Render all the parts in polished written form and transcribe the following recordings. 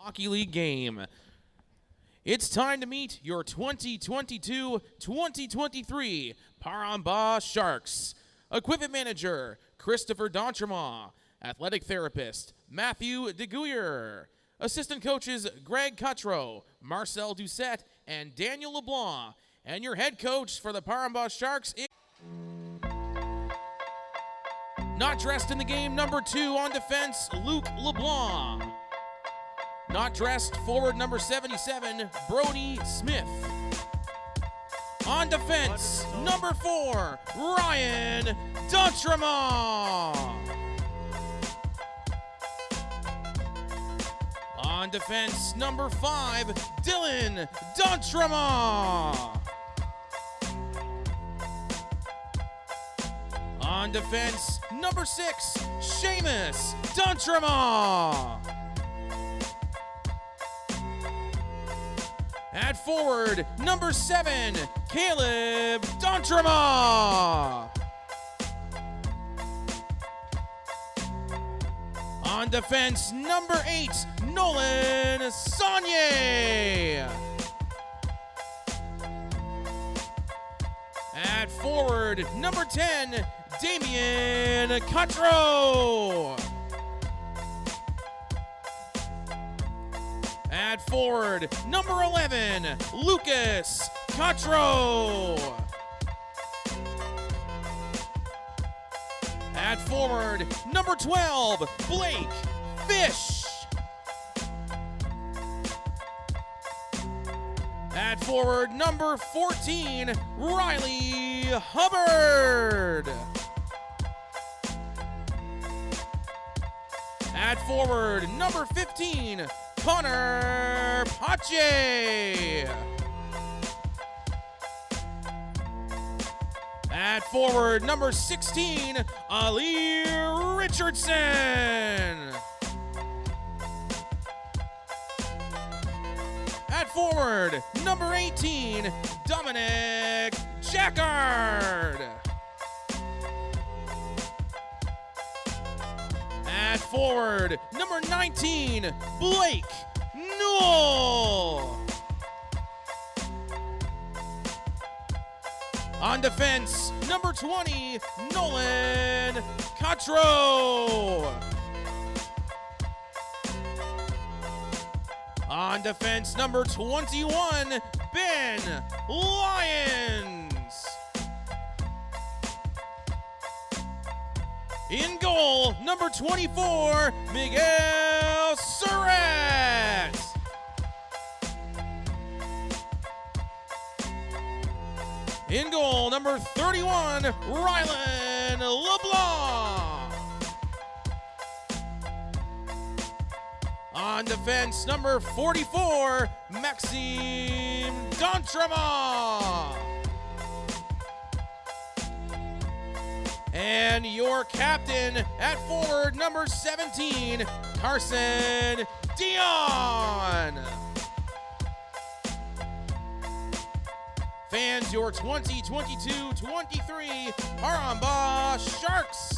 Hockey League game. It's time to meet your 2022-2023 Paramba Sharks. Equipment Manager, Christopher D'Entremont. Athletic Therapist, Matthew DeGuyer. Assistant Coaches, Greg Cutro, Marcel Doucette, and Daniel LeBlanc. And your head coach for the Paramba Sharks is... Not dressed in the game, number 2 on defense, Luc LeBlanc. Not dressed, forward number 77, Brody Smith. On defense, number 4, Ryan D'Entremont. On defense, number 5, Dylan D'Entremont. On defense, number 6, Seamus D'Entremont. At forward, number 7, Caleb D'Entremont. On defense, number 8, Nolan Saunier. At forward, number 10, Damien Cutro. At forward, number 11, Lucas Cutro. At forward, number 12, Blake Fish. At forward, number 14, Riley Hubbard. At forward, number 15, Connor Pache. At forward, number 16, Ali Richardson. At forward, number 18, Dominic Jackard. At forward, number 19, Blake Newell. On defense, number 20, Nolan Cutro. On defense, number 21, Ben Lyons. In goal, number 24, Miguel Surratt. In goal, number 31, Rylan LeBlanc. On defense, number 44, Maxime D'Entremont. And your captain at forward, number 17, Carson Dion. Fans, your 2022-23 Paramba Sharks.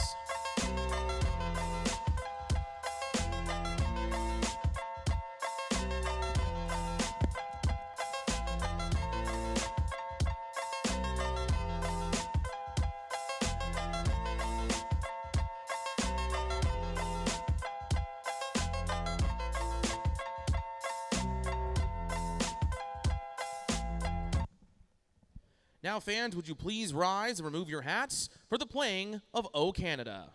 Now, fans, would you please rise and remove your hats for the playing of O Canada.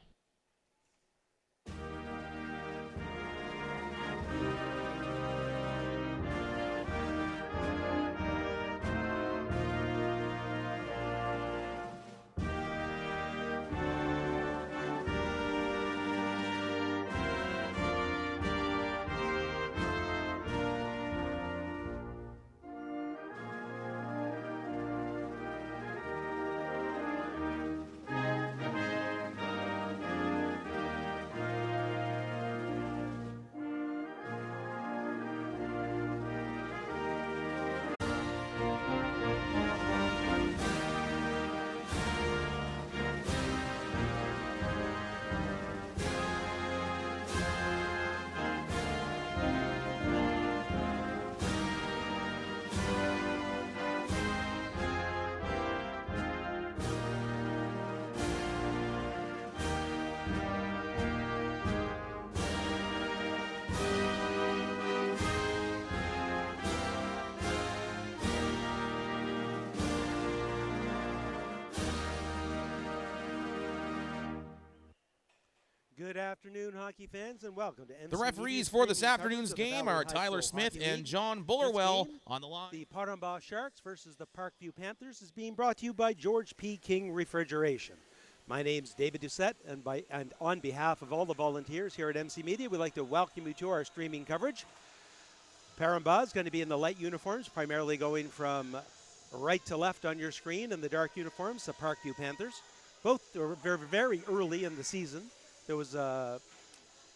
Good afternoon, hockey fans, and welcome to MC The referees Media's for this streaming afternoon's coverage of the game Valley are High Tyler School Smith Hockey and League. John This Bullerwell game, on the line. the Parkview Sharks versus the Parkview Panthers is being brought to you by George P. King Refrigeration. My name's David Doucette, and on behalf of all the volunteers here at MC Media, we'd like to welcome you to our streaming coverage. Paramba is going to be in the light uniforms, primarily going from right to left on your screen, in the dark uniforms, the Parkview Panthers. Both are very, very early in the season. There was a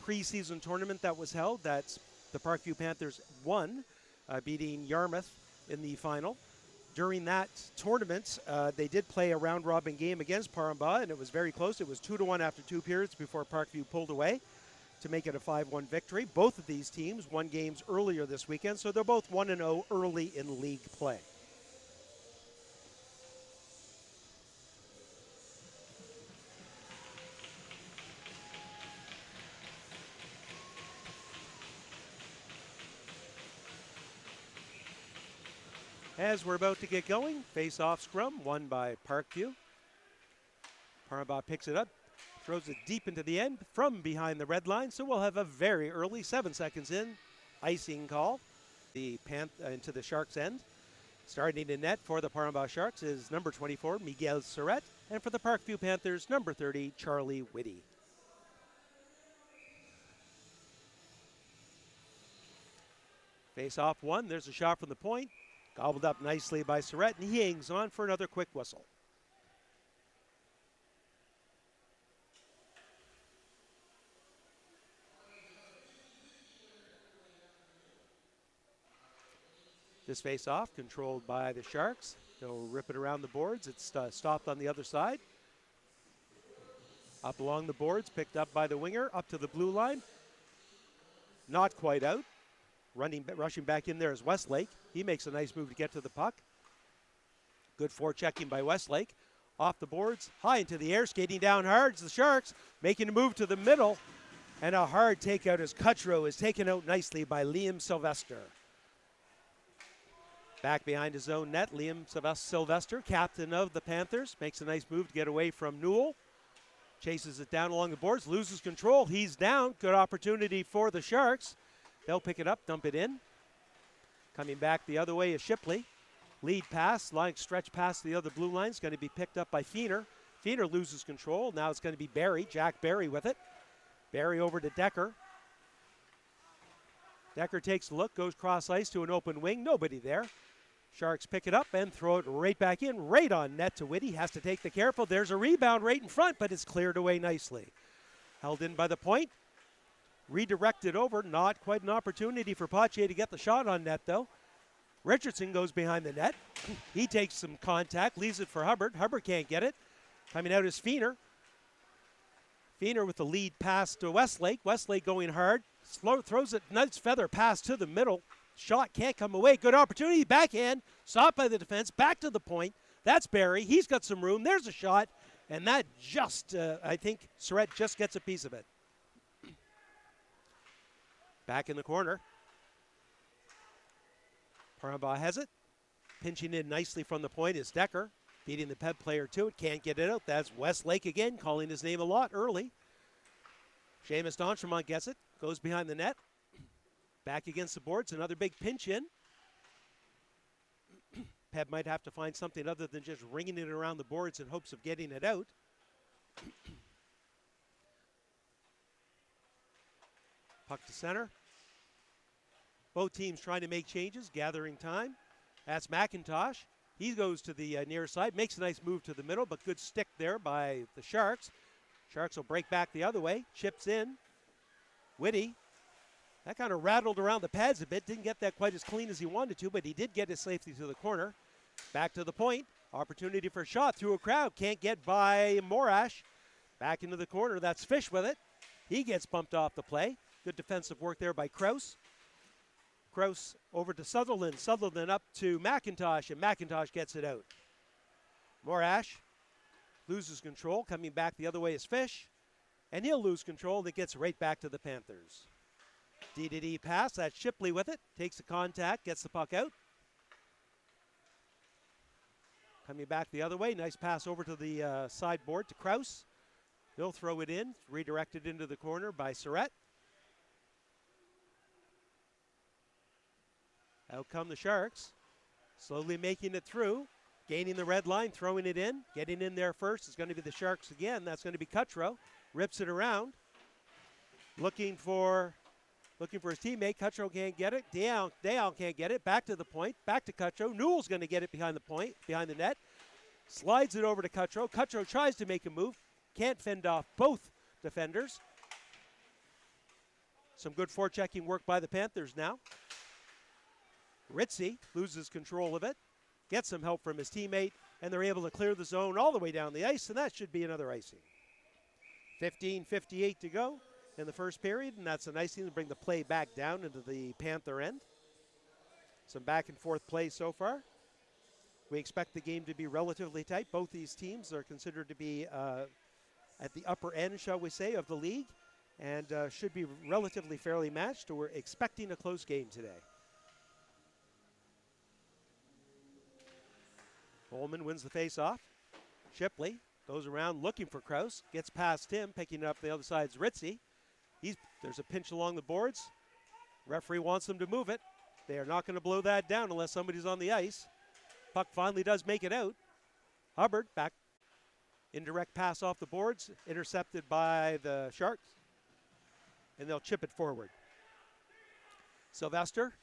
preseason tournament that was held that the Parkview Panthers won, beating Yarmouth in the final. During that tournament, they did play a round-robin game against Paramba, and it was very close. It was 2-1 after 2 periods before Parkview pulled away to make it a 5-1 victory. Both of these teams won games earlier this weekend, so they're both 1-0 early in league play. As we're about to get going, face-off scrum, won by Parkview. Paramba picks it up, throws it deep into the end from behind the red line, so we'll have a very early, 7 seconds in, icing call into the Sharks' end. Starting in net for the Paramba Sharks is number 24, Miguel Surette, and for the Parkview Panthers, number 30, Charlie Whitty. Face-off one, there's a shot from the point. Gobbled up nicely by Surette, and he hangs on for another quick whistle. This face-off controlled by the Sharks. They'll rip it around the boards. It's stopped on the other side. Up along the boards, picked up by the winger, up to the blue line. Not quite out. Rushing back in there is Westlake. He makes a nice move to get to the puck. Good forechecking by Westlake. Off the boards, high into the air, skating down hard. The Sharks making a move to the middle. And a hard takeout as Cutro is taken out nicely by Liam Sylvester. Back behind his own net, Liam Sylvester, captain of the Panthers, makes a nice move to get away from Newell. Chases it down along the boards, loses control. He's down. Good opportunity for the Sharks. They'll pick it up, dump it in. Coming back the other way is Shipley. Lead pass, line stretch past the other blue line is going to be picked up by Feener. Feener loses control. Now it's going to be Barry, Jack Barry with it. Barry over to Decker. Decker takes a look, goes cross ice to an open wing. Nobody there. Sharks pick it up and throw it right back in, right on net to Whitty. Has to take the careful. There's a rebound right in front, but it's cleared away nicely. Held in by the point. Redirected over, not quite an opportunity for Pache to get the shot on net, though. Richardson goes behind the net. He takes some contact, leaves it for Hubbard. Hubbard can't get it. Coming out is Feener. Feener with the lead pass to Westlake. Westlake going hard. Throws it, nice feather pass to the middle. Shot can't come away. Good opportunity. Backhand. Stopped by the defense. Back to the point. That's Barry. He's got some room. There's a shot. And that just, I think, Surette just gets a piece of it. Back in the corner. Paramba has it. Pinching in nicely from the point is Decker. Beating the Peb player to it. Can't get it out. That's Westlake again, calling his name a lot early. Seamus D'Entremont gets it. Goes behind the net. Back against the boards. Another big pinch in. Peb might have to find something other than just ringing it around the boards in hopes of getting it out. Puck to center. Both teams trying to make changes, gathering time. That's McIntosh. He goes to the near side, makes a nice move to the middle, but good stick there by the Sharks. Sharks will break back the other way, chips in. Whitty, that kind of rattled around the pads a bit, didn't get that quite as clean as he wanted to, but he did get it safely to the corner. Back to the point, opportunity for a shot through a crowd, can't get by Morash. Back into the corner, that's Fish with it. He gets bumped off the play. Good defensive work there by Kraus. Kraus over to Sutherland. Sutherland up to McIntosh, and McIntosh gets it out. Morash loses control. Coming back the other way is Fish, and he'll lose control. And it gets right back to the Panthers. D-to-D pass. That's Shipley with it. Takes the contact, gets the puck out. Coming back the other way. Nice pass over to the sideboard to Kraus. They'll throw it in, redirected into the corner by Surratt. Out come the Sharks, slowly making it through, gaining the red line, throwing it in. Getting in there first is going to be the Sharks again. That's going to be Cutro. Rips it around, looking for his teammate. Cutro can't get it. Dale can't get it. Back to the point. Back to Cutro. Newell's going to get it behind the point, behind the net. Slides it over to Cutro. Cutro tries to make a move. Can't fend off both defenders. Some good forechecking work by the Panthers now. Ritzy loses control of it. Gets some help from his teammate. And they're able to clear the zone all the way down the ice. And that should be another icing. 15:58 to go in the first period, and that's an icing to bring the play back down into the Panther end. Some back and forth play so far. We expect the game to be relatively tight. Both these teams are considered to be at the upper end, shall we say, of the league, and should be relatively fairly matched. So we're expecting a close game today. Holman wins the face-off. Shipley goes around looking for Kraus, gets past him, picking it up the other side's Ritzy. There's a pinch along the boards. Referee wants them to move it. They are not going to blow that down unless somebody's on the ice. Puck finally does make it out. Hubbard back. Indirect pass off the boards, intercepted by the Sharks. And they'll chip it forward. Sylvester.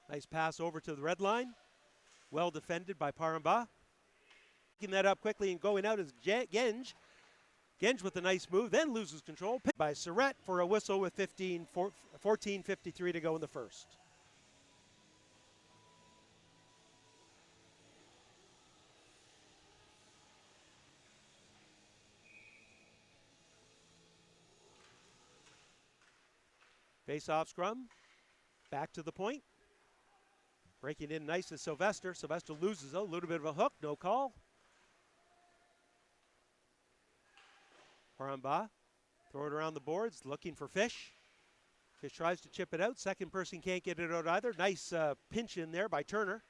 Nice pass over to the red line. Well defended by Paramba. Picking that up quickly and going out is Genge. Genge with a nice move, then loses control. Picked by Surratt for a whistle with 14:53 to go in the first. Face-off scrum. Back to the point. Breaking in nice is Sylvester. Sylvester loses a little bit of a hook, no call. Paramba, throw it around the boards, looking for Fish. Fish tries to chip it out. Second person can't get it out either. Nice pinch in there by Turner.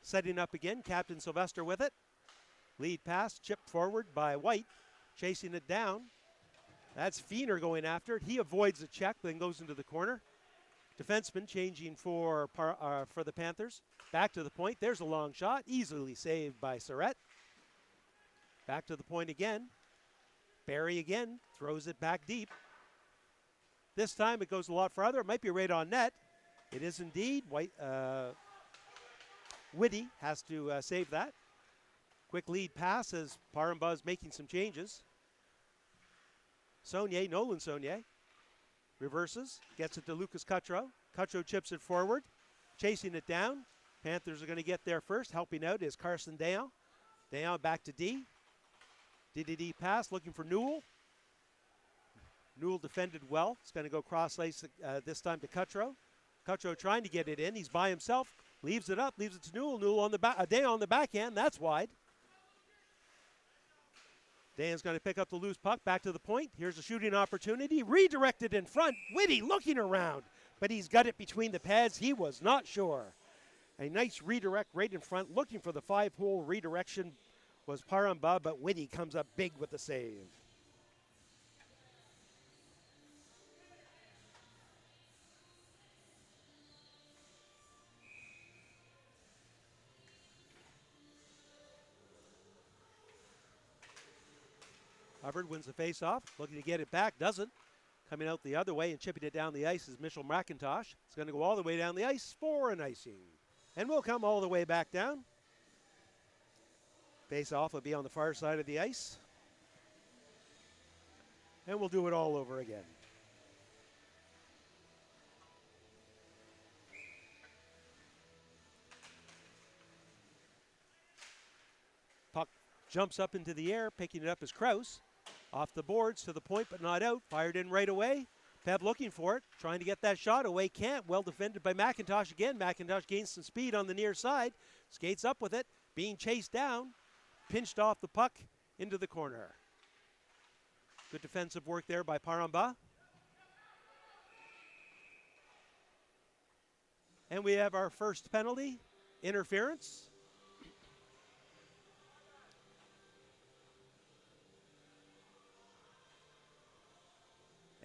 Setting up again, Captain Sylvester with it. Lead pass, chipped forward by White. Chasing it down. That's Feener going after it. He avoids the check, then goes into the corner. Defenseman changing for the Panthers. Back to the point. There's a long shot. Easily saved by Surratt. Back to the point again. Barry again throws it back deep. This time it goes a lot farther. It might be right on net. It is indeed. Whitty has to save that. Quick lead pass as Paramba is making some changes. Nolan Saunier. Reverses, gets it to Lucas Cutro. Cutro chips it forward, chasing it down. Panthers are going to get there first. Helping out is Carson Dayon. Dayon back to D. DDD pass, looking for Newell. Newell defended well. It's going to go cross-ice this time to Cutro. Cutro trying to get it in. He's by himself. Leaves it up, leaves it to Newell. Newell on the back, Dayon on the backhand. That's wide. Dan's going to pick up the loose puck, back to the point. Here's a shooting opportunity. Redirected in front. Whitty looking around, but he's got it between the pads. He was not sure. A nice redirect right in front. Looking for the 5-hole redirection was Paramba, but Whitty comes up big with the save. Hubbard wins the face-off, looking to get it back, doesn't. Coming out the other way and chipping it down the ice is Mitchell McIntosh. It's going to go all the way down the ice for an icing. And we'll come all the way back down. Face-off will be on the far side of the ice. And we'll do it all over again. Puck jumps up into the air, picking it up as Kraus. Off the boards to the point, but not out. Fired in right away. Peb looking for it, trying to get that shot away. Can't. Well defended by McIntosh again. McIntosh gains some speed on the near side. Skates up with it. Being chased down. Pinched off the puck into the corner. Good defensive work there by Paramba. And we have our first penalty. Interference.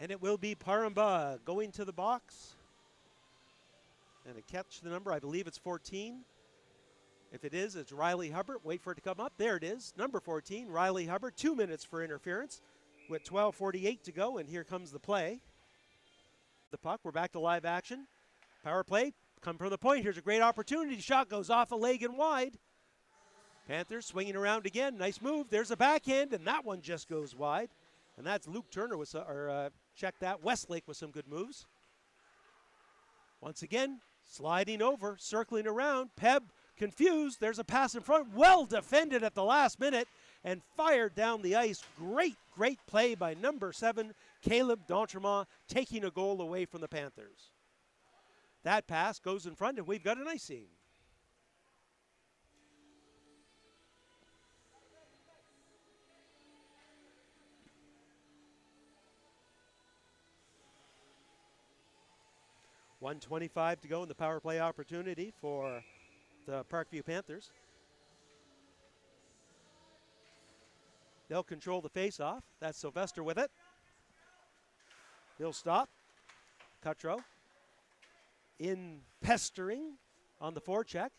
And it will be Paramba going to the box. And to catch the number, I believe it's 14. If it is, it's Riley Hubbard. Wait for it to come up. There it is. Number 14, Riley Hubbard. 2 minutes for interference with 12:48 to go. And here comes the play. The puck. We're back to live action. Power play. Come from the point. Here's a great opportunity. Shot goes off the leg and wide. Panthers swinging around again. Nice move. There's a backhand, and that one just goes wide. And that's Luke Turner with, check that. Westlake with some good moves. Once again, sliding over, circling around. Peb confused. There's a pass in front. Well defended at the last minute and fired down the ice. Great, great play by number 7, Caleb D'Entremont, taking a goal away from the Panthers. That pass goes in front, and we've got an icing. .125 to go in the power play opportunity for the Parkview Panthers. They'll control the face-off. That's Sylvester with it. He'll stop. Cutro in pestering on the forecheck.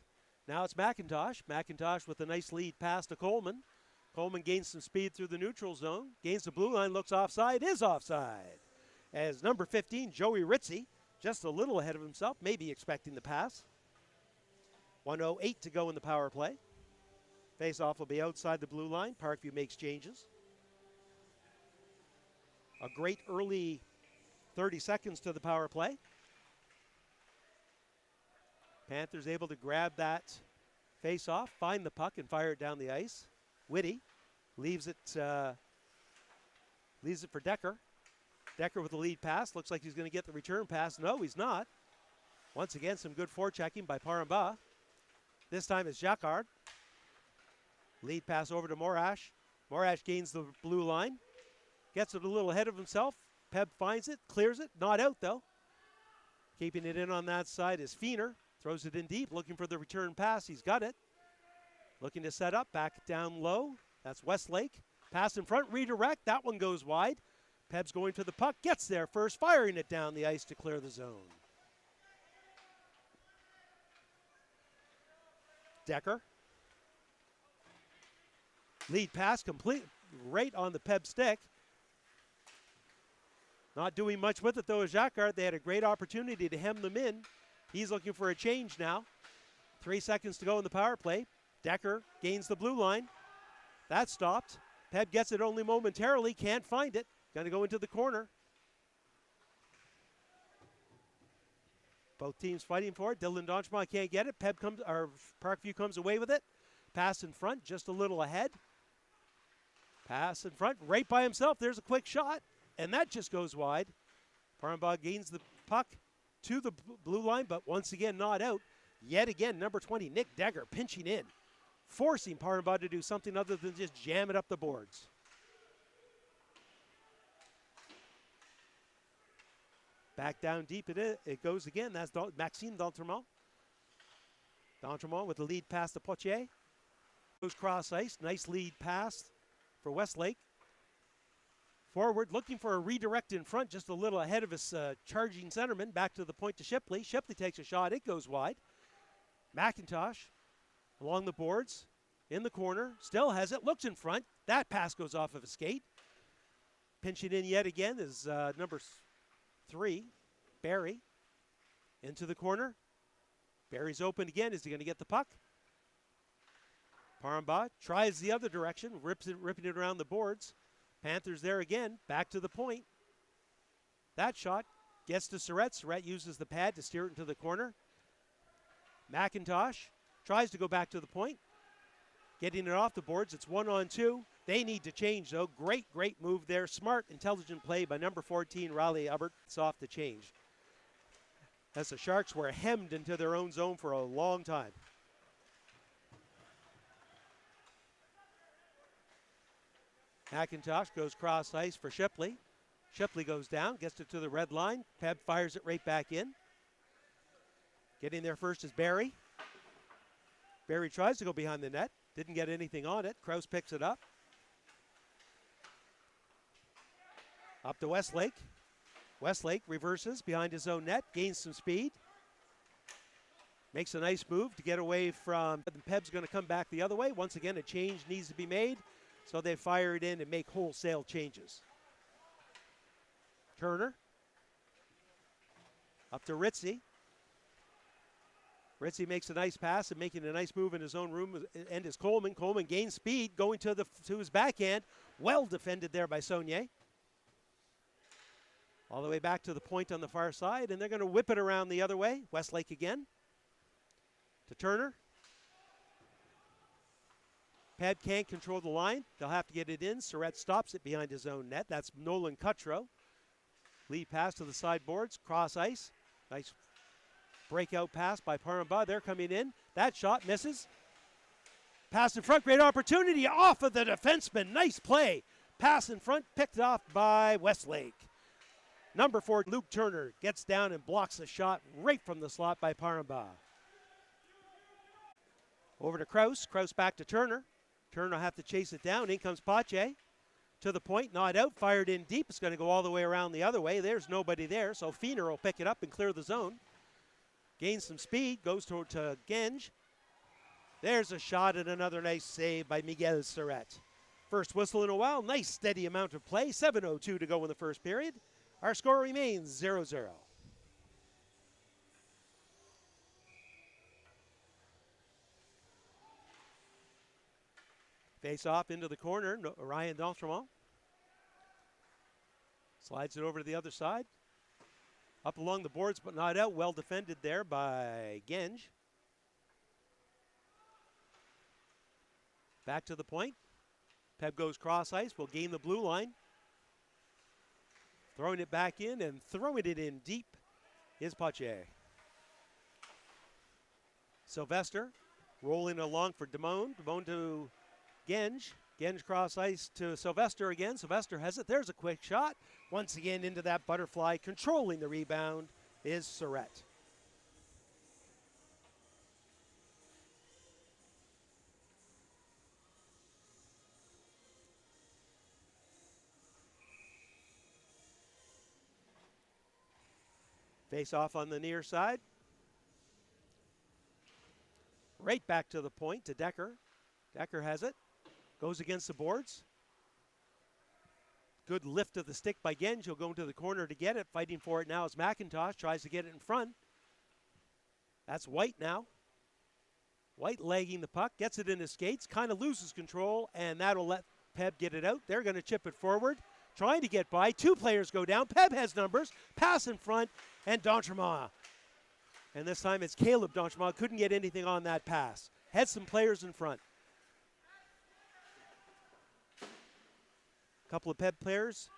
Now it's McIntosh. McIntosh with a nice lead pass to Coleman. Coleman gains some speed through the neutral zone. Gains the blue line, looks offside, is offside. As number 15, Joey Ritzy, just a little ahead of himself, maybe expecting the pass. 1:08 to go in the power play. Face-off will be outside the blue line. Parkview makes changes. A great early 30 seconds to the power play. Panthers able to grab that face-off, find the puck, and fire it down the ice. Whitty leaves it for Decker. Decker with the lead pass. Looks like he's going to get the return pass. No, he's not. Once again, some good forechecking by Paramba. This time it's Jacquard. Lead pass over to Morash. Morash gains the blue line. Gets it a little ahead of himself. Peb finds it, clears it. Not out, though. Keeping it in on that side is Feener. Throws it in deep, looking for the return pass. He's got it. Looking to set up, back down low. That's Westlake. Pass in front, redirect. That one goes wide. Peb's going to the puck, gets there first, firing it down the ice to clear the zone. Decker. Lead pass complete, right on the Peb stick. Not doing much with it though is Jacquard. They had a great opportunity to hem them in. He's looking for a change now. 3 seconds to go in the power play. Decker gains the blue line. That stopped. Peb gets it only momentarily, can't find it. Going to go into the corner. Both teams fighting for it. Dylan D'Entremont can't get it. Parkview comes away with it. Pass in front, just a little ahead. Pass in front, right by himself. There's a quick shot, and that just goes wide. Paramba gains the puck to the blue line, but once again not out. Yet again, number 20, Nick Degger, pinching in, forcing Paramba to do something other than just jam it up the boards. Back down deep it goes again. That's Maxime D'Entremont. D'Entremont with the lead pass to Poitier. Goes cross ice. Nice lead pass for Westlake. Forward looking for a redirect in front, just a little ahead of his charging centerman. Back to the point to Shipley. Shipley takes a shot. It goes wide. McIntosh along the boards. In the corner. Still has it. Looks in front. That pass goes off of a skate. Pinching in yet again is number 3, Barry. Into the corner. Barry's open again. Is he going to get the puck? Paramba tries the other direction, ripping it around the boards. Panthers there again, back to the point. That shot gets to Surratt. Surratt uses the pad to steer it into the corner. McIntosh tries to go back to the point. Getting it off the boards, it's 1-on-2. They need to change, though. Great, great move there. Smart, intelligent play by number 14, Riley Hubbard. It's off the change. As the Sharks were hemmed into their own zone for a long time. McIntosh goes cross ice for Shipley. Shipley goes down, gets it to the red line. Peb fires it right back in. Getting there first is Barry. Barry tries to go behind the net. Didn't get anything on it. Krause picks it up. Up to Westlake. Westlake reverses behind his own net, gains some speed. Makes a nice move to get away from, Peb's going to come back the other way. Once again, a change needs to be made, so they fire it in and make wholesale changes. Turner. Up to Ritzy. Ritzy makes a nice pass and making a nice move in his own room, and is Coleman. Coleman gains speed, going to his backhand. Well defended there by Saunier. All the way back to the point on the far side, and they're going to whip it around the other way. Westlake again. To Turner. Peb can't control the line. They'll have to get it in. Surratt stops it behind his own net. That's Nolan Cutro. Lead pass to the sideboards. Cross ice. Nice breakout pass by Paramba. They're coming in. That shot misses. Pass in front. Great opportunity off of the defenseman. Nice play. Pass in front. Picked off by Westlake. Number 4, Luke Turner, gets down and blocks the shot right from the slot by Paramba. Over to Kraus. Kraus back to Turner. Turner will have to chase it down. In comes Pache. To the point, not out, fired in deep. It's going to go all the way around the other way. There's nobody there, so Feener will pick it up and clear the zone. Gains some speed, goes to Genge. There's a shot and another nice save by Miguel Surratt. First whistle in a while. Nice steady amount of play. 7:02 to go in the first period. Our score remains 0-0. Face off into the corner. Ryan D'Entremont slides it over to the other side. Up along the boards, but not out. Well defended there by Genge. Back to the point. Peb goes cross ice. Will gain the blue line. Throwing it back in and throwing it in deep is Pache. Sylvester rolling along for Damone. Damone to Genge. Genge cross ice to Sylvester again. Sylvester has it. There's a quick shot. Once again into that butterfly. Controlling the rebound is Surratt. Face off on the near side. Right back to the point to Decker. Decker has it. Goes against the boards. Good lift of the stick by Genge. He'll go into the corner to get it. Fighting for it now is McIntosh. Tries to get it in front. That's White now. White legging the puck. Gets it in his skates. Kind of loses control. And that'll let Peb get it out. They're going to chip it forward. Trying to get by. 2 players go down. Peb has numbers. Pass in front. And D'Entremont. And this time it's Caleb D'Entremont. Couldn't get anything on that pass. Had some players in front. Couple of Peb players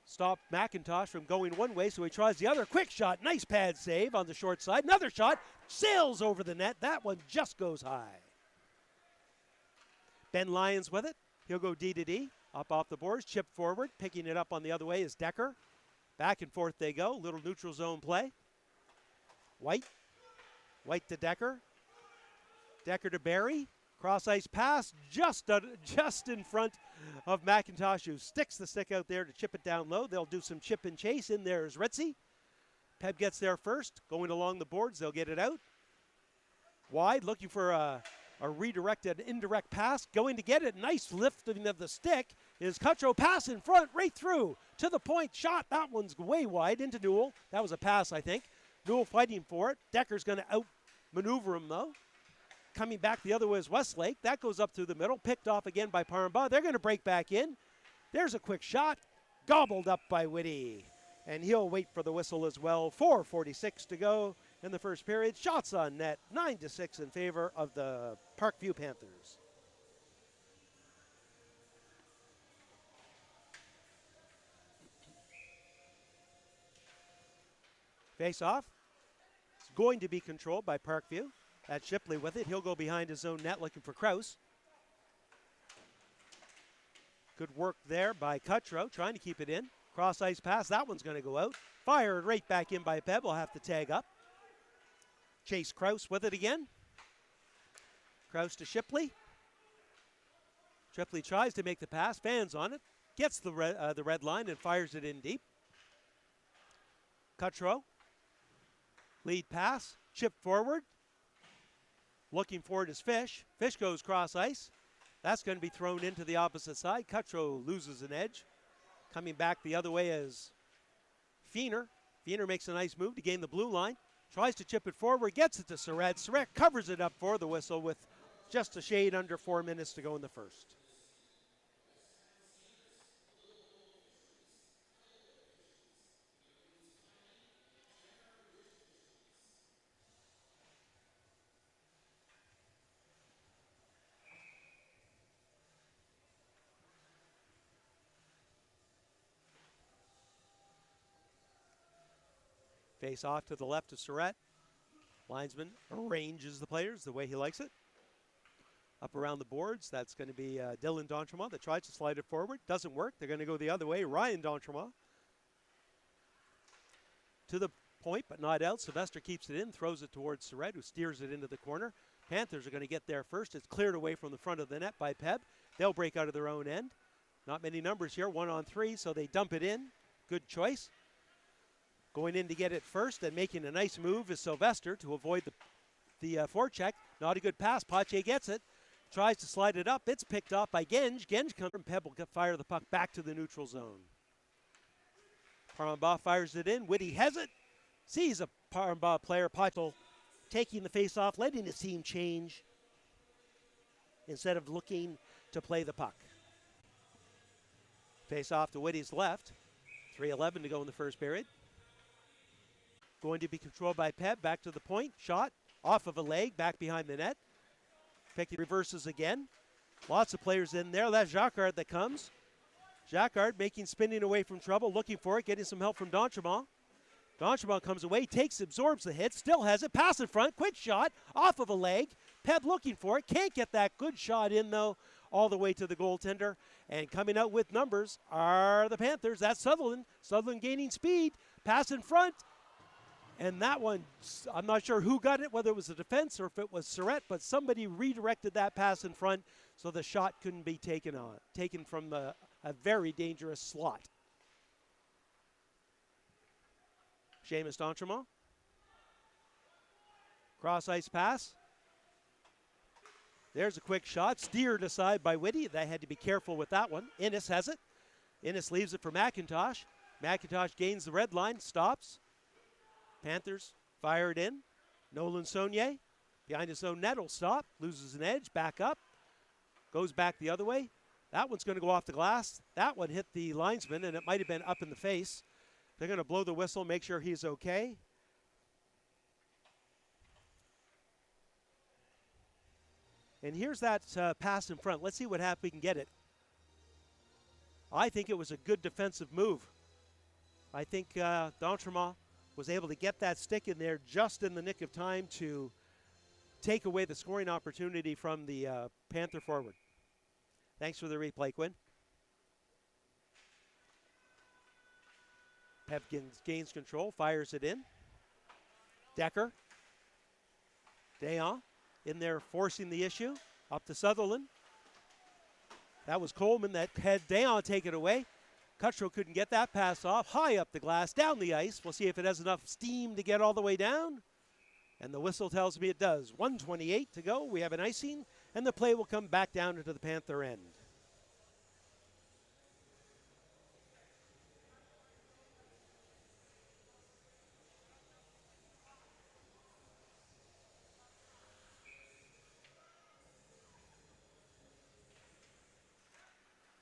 stop McIntosh from going one way, so he tries the other. Quick shot. Nice pad save on the short side. Another shot. Sails over the net. That one just goes high. Ben Lyons with it. He'll go D to D. Up off the boards. Chip forward. Picking it up on the other way is Decker. Back and forth they go. Little neutral zone play. White. White to Decker. Decker to Barry. Cross ice pass just in front of McIntosh, who sticks the stick out there to chip it down low. They'll do some chip and chase. In there is Ritzy. Peb gets there first. Going along the boards, they'll get it out. Wide, looking for a redirected indirect pass. Going to get it. Nice lifting of the stick is Cutro. Pass in front, right through to the point. Shot. That one's way wide into Newell. That was a pass, I think. Newell fighting for it. Decker's going to outmaneuver him, though. Coming back the other way is Westlake. That goes up through the middle. Picked off again by Paramba. They're going to break back in. There's a quick shot. Gobbled up by Whitty. And he'll wait for the whistle as well. 4:46 to go in the first period. Shots on net. 9-6 in favor of the Parkview Panthers. Face off. It's going to be controlled by Parkview. At Shipley with it. He'll go behind his own net looking for Kraus. Good work there by Cutro, trying to keep it in. Cross ice pass. That one's going to go out. Fired right back in by Peb. Will have to tag up. Chase Kraus with it again. Kraus to Shipley. Shipley tries to make the pass. Fans on it. gets the red line and fires it in deep. Cutro, lead pass, chip forward. Looking for it is Fish. Fish goes cross ice. That's going to be thrown into the opposite side. Cutro loses an edge. Coming back the other way is Feener. Feener makes a nice move to gain the blue line. Tries to chip it forward, gets it to Surratt. Surratt covers it up for the whistle with just a shade under 4 minutes to go in the first. Face off to the left of Surratt. Linesman arranges the players the way he likes it. Up around the boards, that's going to be Dylan D'Entremont that tries to slide it forward. Doesn't work. They're going to go the other way. Ryan D'Entremont to the point, but not out. Sylvester keeps it in, throws it towards Surratt, who steers it into the corner. Panthers are going to get there first. It's cleared away from the front of the net by Peb. They'll break out of their own end. Not many numbers here, 1-on-3, so they dump it in. Good choice. Going in to get it first and making a nice move is Sylvester to avoid the forecheck. Not a good pass. Pache gets it. Tries to slide it up. It's picked off by Genge. Genge comes from Peb will fire the puck back to the neutral zone. Parambach fires it in. Whitty has it. Sees a Parambach player, Pache, taking the face off, letting his team change instead of looking to play the puck. Face off to Whitty's left. 3:11 to go in the first period. Going to be controlled by Peb. Back to the point. Shot off of a leg. Back behind the net. Hickey reverses again. Lots of players in there. That's Jacquard that comes. Jacquard making spinning away from trouble. Looking for it. Getting some help from D'Entremont. D'Entremont comes away. Absorbs the hit. Still has it. Pass in front. Quick shot. Off of a leg. Peb looking for it. Can't get that good shot in though. All the way to the goaltender. And coming out with numbers are the Panthers. That's Sutherland. Sutherland gaining speed. Pass in front. And that one, I'm not sure who got it, whether it was the defense or if it was Surratt, but somebody redirected that pass in front so the shot couldn't be taken from a very dangerous slot. Seamus D'Entremont. Cross ice pass. There's a quick shot, steered aside by Whitty. They had to be careful with that one. Innes has it. Innes leaves it for McIntosh. McIntosh gains the red line, stops. Panthers fire it in. Nolan Saunier behind his own net will stop, loses an edge, back up, goes back the other way. That one's going to go off the glass. That one hit the linesman, and it might have been up in the face. They're going to blow the whistle, make sure he's okay. And here's that pass in front. Let's see what happens. We can get it. I think it was a good defensive move. I think D'Entremont was able to get that stick in there just in the nick of time to take away the scoring opportunity from the Panther forward. Thanks for the replay, Quinn. Pep gains control, fires it in. Decker. Dayon in there forcing the issue. Up to Sutherland. That was Coleman that had Dayon take it away. Cutro couldn't get that pass off. High up the glass, down the ice. We'll see if it has enough steam to get all the way down. And the whistle tells me it does. 1:28 to go. We have an icing, and the play will come back down into the Panther end.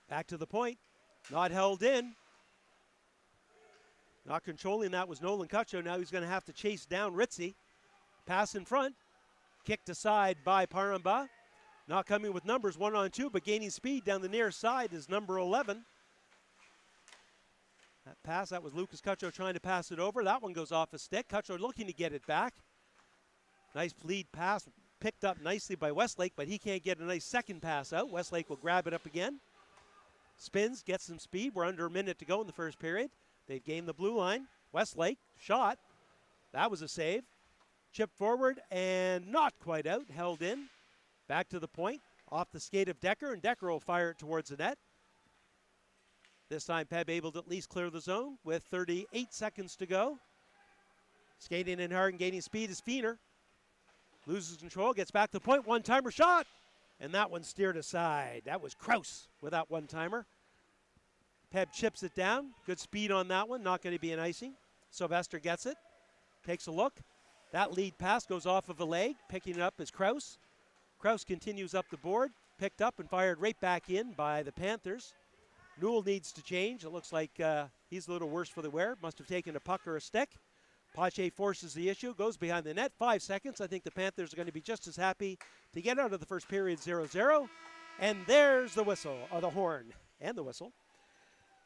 Back to the point. Not held in. Not controlling that was Nolan Cutcho. Now he's going to have to chase down Ritzy. Pass in front. Kicked aside by Paramba. Not coming with numbers, 1-on-2, but gaining speed down the near side is number 11. That pass, that was Lucas Cutcho trying to pass it over. That one goes off a stick. Cutcho looking to get it back. Nice lead pass, picked up nicely by Westlake, but he can't get a nice second pass out. Westlake will grab it up again. Spins, gets some speed. We're under a minute to go in the first period. They've gained the blue line. Westlake, shot. That was a save. Chip forward and not quite out. Held in. Back to the point. Off the skate of Decker, and Decker will fire it towards the net. This time Peb able to at least clear the zone with 38 seconds to go. Skating in hard and gaining speed is Feener. Loses control, gets back to the point, one-timer shot, and that one steered aside. That was Kraus with that one-timer. Peb chips it down. Good speed on that one, not going to be an icing. Sylvester gets it, takes a look. That lead pass goes off of a leg. Picking it up is Kraus. Kraus continues up the board, picked up and fired right back in by the Panthers. Newell needs to change. It looks like he's a little worse for the wear. Must have taken a puck or a stick. Pache forces the issue, goes behind the net. 5 seconds. I think the Panthers are going to be just as happy to get out of the first period 0-0. And there's the whistle, or the horn, and the whistle.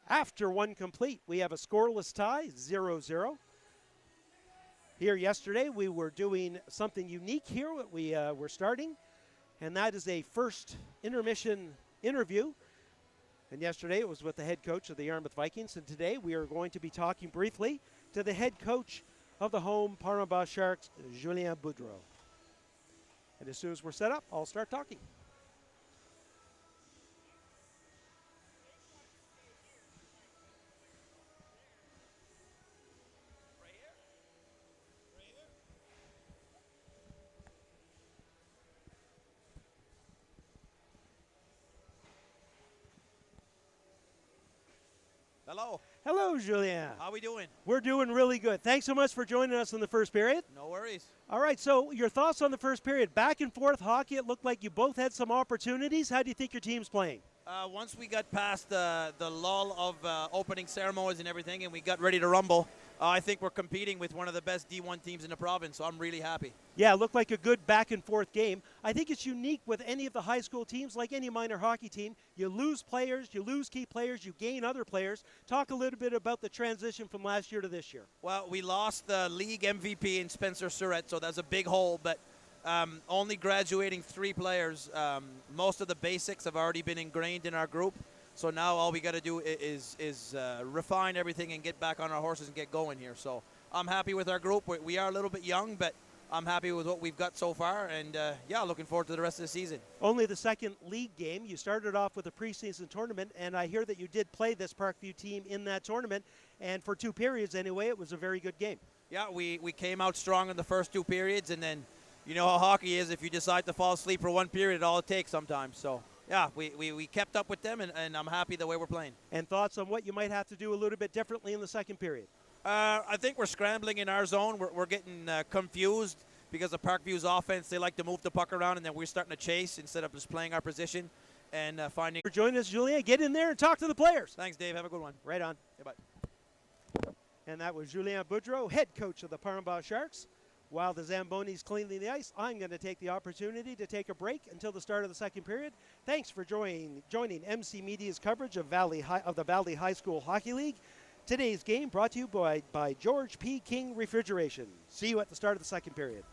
After one complete, we have a scoreless tie, 0-0. Here yesterday, we were doing something unique here. We were starting, and that is a first intermission interview. And yesterday it was with the head coach of the Yarmouth Vikings, and today we are going to be talking briefly to the head coach of the home Parma Sharks, Julien Boudreau. And as soon as we're set up, I'll start talking. Hello. Hello, Julien. How we doing? We're doing really good. Thanks so much for joining us in the first period. No worries. All right, so your thoughts on the first period. Back and forth hockey, it looked like you both had some opportunities. How do you think your team's playing? Once we got past the lull of opening ceremonies and everything and we got ready to rumble, I think we're competing with one of the best D1 teams in the province, so I'm really happy. Yeah, it looked like a good back and forth game. I think it's unique with any of the high school teams, like any minor hockey team. You lose players, you lose key players, you gain other players. Talk a little bit about the transition from last year to this year. Well, we lost the league MVP in Spencer Surratt, so that's a big hole, but only graduating 3 players. Most of the basics have already been ingrained in our group. So now all we got to do is refine everything and get back on our horses and get going here. So I'm happy with our group. We are a little bit young, but I'm happy with what we've got so far. And, yeah, looking forward to the rest of the season. Only the second league game. You started off with a preseason tournament, and I hear that you did play this Parkview team in that tournament. And for 2 periods anyway, it was a very good game. Yeah, we came out strong in the first 2 periods. And then you know how hockey is. If you decide to fall asleep for 1 period, all it takes sometimes. So. Yeah, we kept up with them, and I'm happy the way we're playing. And thoughts on what you might have to do a little bit differently in the second period? I think we're scrambling in our zone. We're getting confused because of Parkview's offense. They like to move the puck around, and then we're starting to chase instead of just playing our position and finding. For joining us, Julien. Get in there and talk to the players. Thanks, Dave. Have a good one. Right on. Yeah, bye. And that was Julien Boudreau, head coach of the Parma Sharks. While the Zambonis cleaning the ice, I'm going to take the opportunity to take a break until the start of the second period. Thanks for joining MC Media's coverage of the Valley High School Hockey League. Today's game brought to you by George P. King Refrigeration. See you at the start of the second period.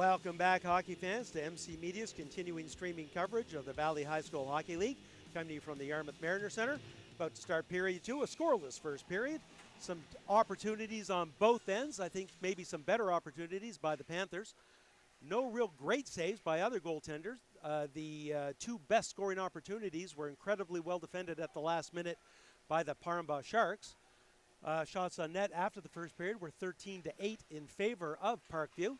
Welcome back, hockey fans, to MC Media's continuing streaming coverage of the Valley High School Hockey League, coming to you from the Yarmouth Mariner Center. About to start period 2, a scoreless first period. Some opportunities on both ends. I think maybe some better opportunities by the Panthers. No real great saves by other goaltenders. The two best scoring opportunities were incredibly well defended at the last minute by the Parkview Sharks. Shots on net after the first period were 13-8 in favor of Parkview.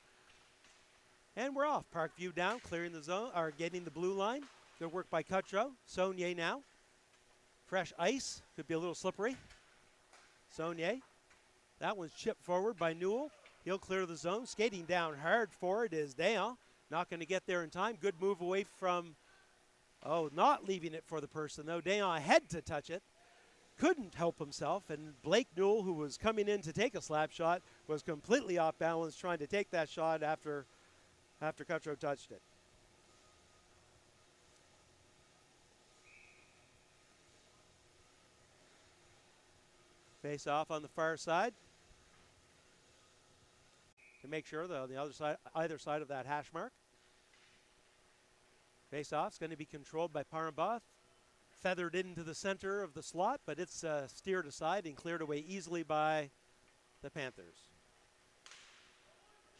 And we're off. Parkview down, clearing the zone, or getting the blue line. Good work by Cutro. Saunier now. Fresh ice. Could be a little slippery. Saunier. That one's chipped forward by Newell. He'll clear the zone. Skating down hard for it is Dayon. Not going to get there in time. Good move away from, not leaving it for the person, though. Dayon had to touch it. Couldn't help himself. And Blake Newell, who was coming in to take a slap shot, was completely off balance trying to take that shot after Cutro touched it. Face off on the far side to make sure they're on the other side, either side of that hash mark. Face off is going to be controlled by Parkview. Feathered into the center of the slot, but it's steered aside and cleared away easily by the Panthers.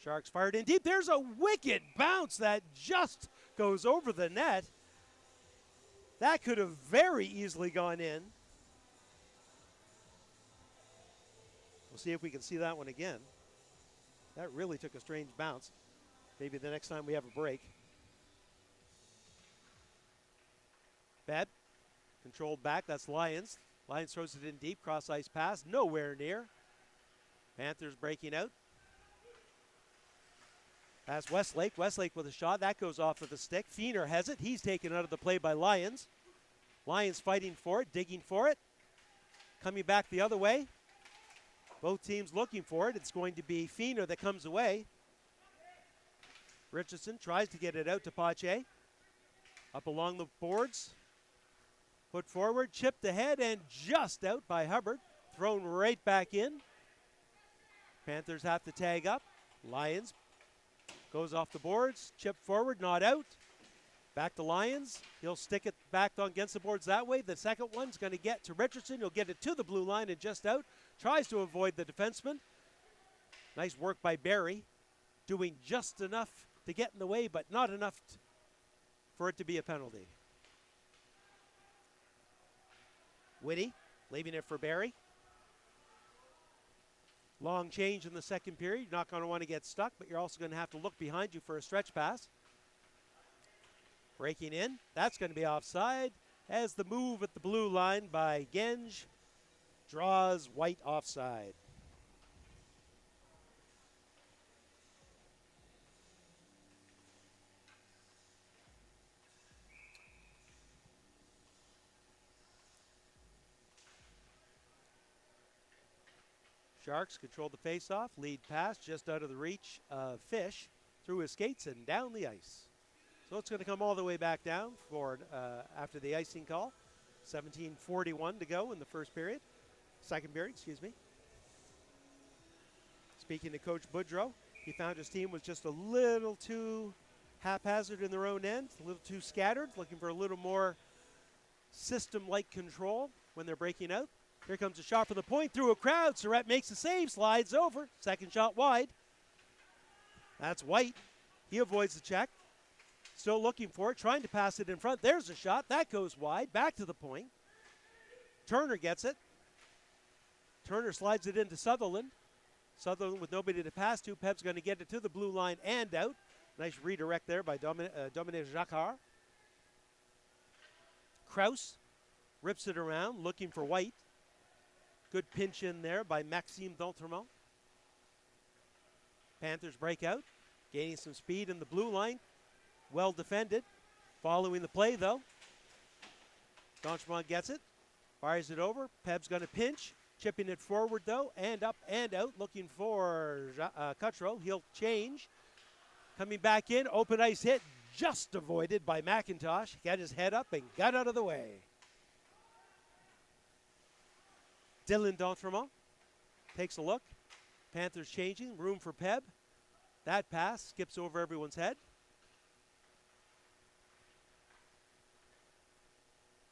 Sharks fired in deep. There's a wicked bounce that just goes over the net. That could have very easily gone in. We'll see if we can see that one again. That really took a strange bounce. Maybe the next time we have a break. Bad. Controlled back. That's Lyons. Lyons throws it in deep. Cross ice pass. Nowhere near. Panthers breaking out. That's Westlake. Westlake with a shot. That goes off of the stick. Feener has it. He's taken out of the play by Lyons. Lyons fighting for it, digging for it. Coming back the other way. Both teams looking for it. It's going to be Feener that comes away. Richardson tries to get it out to Pache. Up along the boards. Put forward, chipped ahead, and just out by Hubbard. Thrown right back in. Panthers have to tag up. Lyons goes off the boards, chipped forward, not out. Back to Lyons. He'll stick it back against the boards that way. The second one's going to get to Richardson. He'll get it to the blue line and just out. Tries to avoid the defenseman. Nice work by Barry. Doing just enough to get in the way, but not enough for it to be a penalty. Whitty leaving it for Barry. Long change in the second period. You're not going to want to get stuck, but you're also going to have to look behind you for a stretch pass. Breaking in. That's going to be offside as the move at the blue line by Genge draws White offside. Sharks control the faceoff, lead pass just out of the reach of Fish through his skates and down the ice. So it's going to come all the way back down for after the icing call. 17:41 to go in the second period, excuse me. Speaking to Coach Boudreau, he found his team was just a little too haphazard in their own end, a little too scattered, looking for a little more system-like control when they're breaking out. Here comes a shot from the point through a crowd. Surratt makes the save, slides over. Second shot wide. That's White. He avoids the check. Still looking for it, trying to pass it in front. There's a shot. That goes wide. Back to the point. Turner gets it. Turner slides it into Sutherland. Sutherland with nobody to pass to. Peb's going to get it to the blue line and out. Nice redirect there by Dominic Jacquard. Kraus rips it around, looking for White. Good pinch in there by Maxime D'Entremont. Panthers break out, gaining some speed in the blue line. Well defended. Following the play, though. D'Entremont gets it, fires it over. Peb's going to pinch, chipping it forward, though, and up and out, looking for Cutro. He'll change. Coming back in, open ice hit, just avoided by McIntosh. Got his head up and got out of the way. Dylan D'Entremont takes a look. Panthers changing, room for Peb. That pass skips over everyone's head.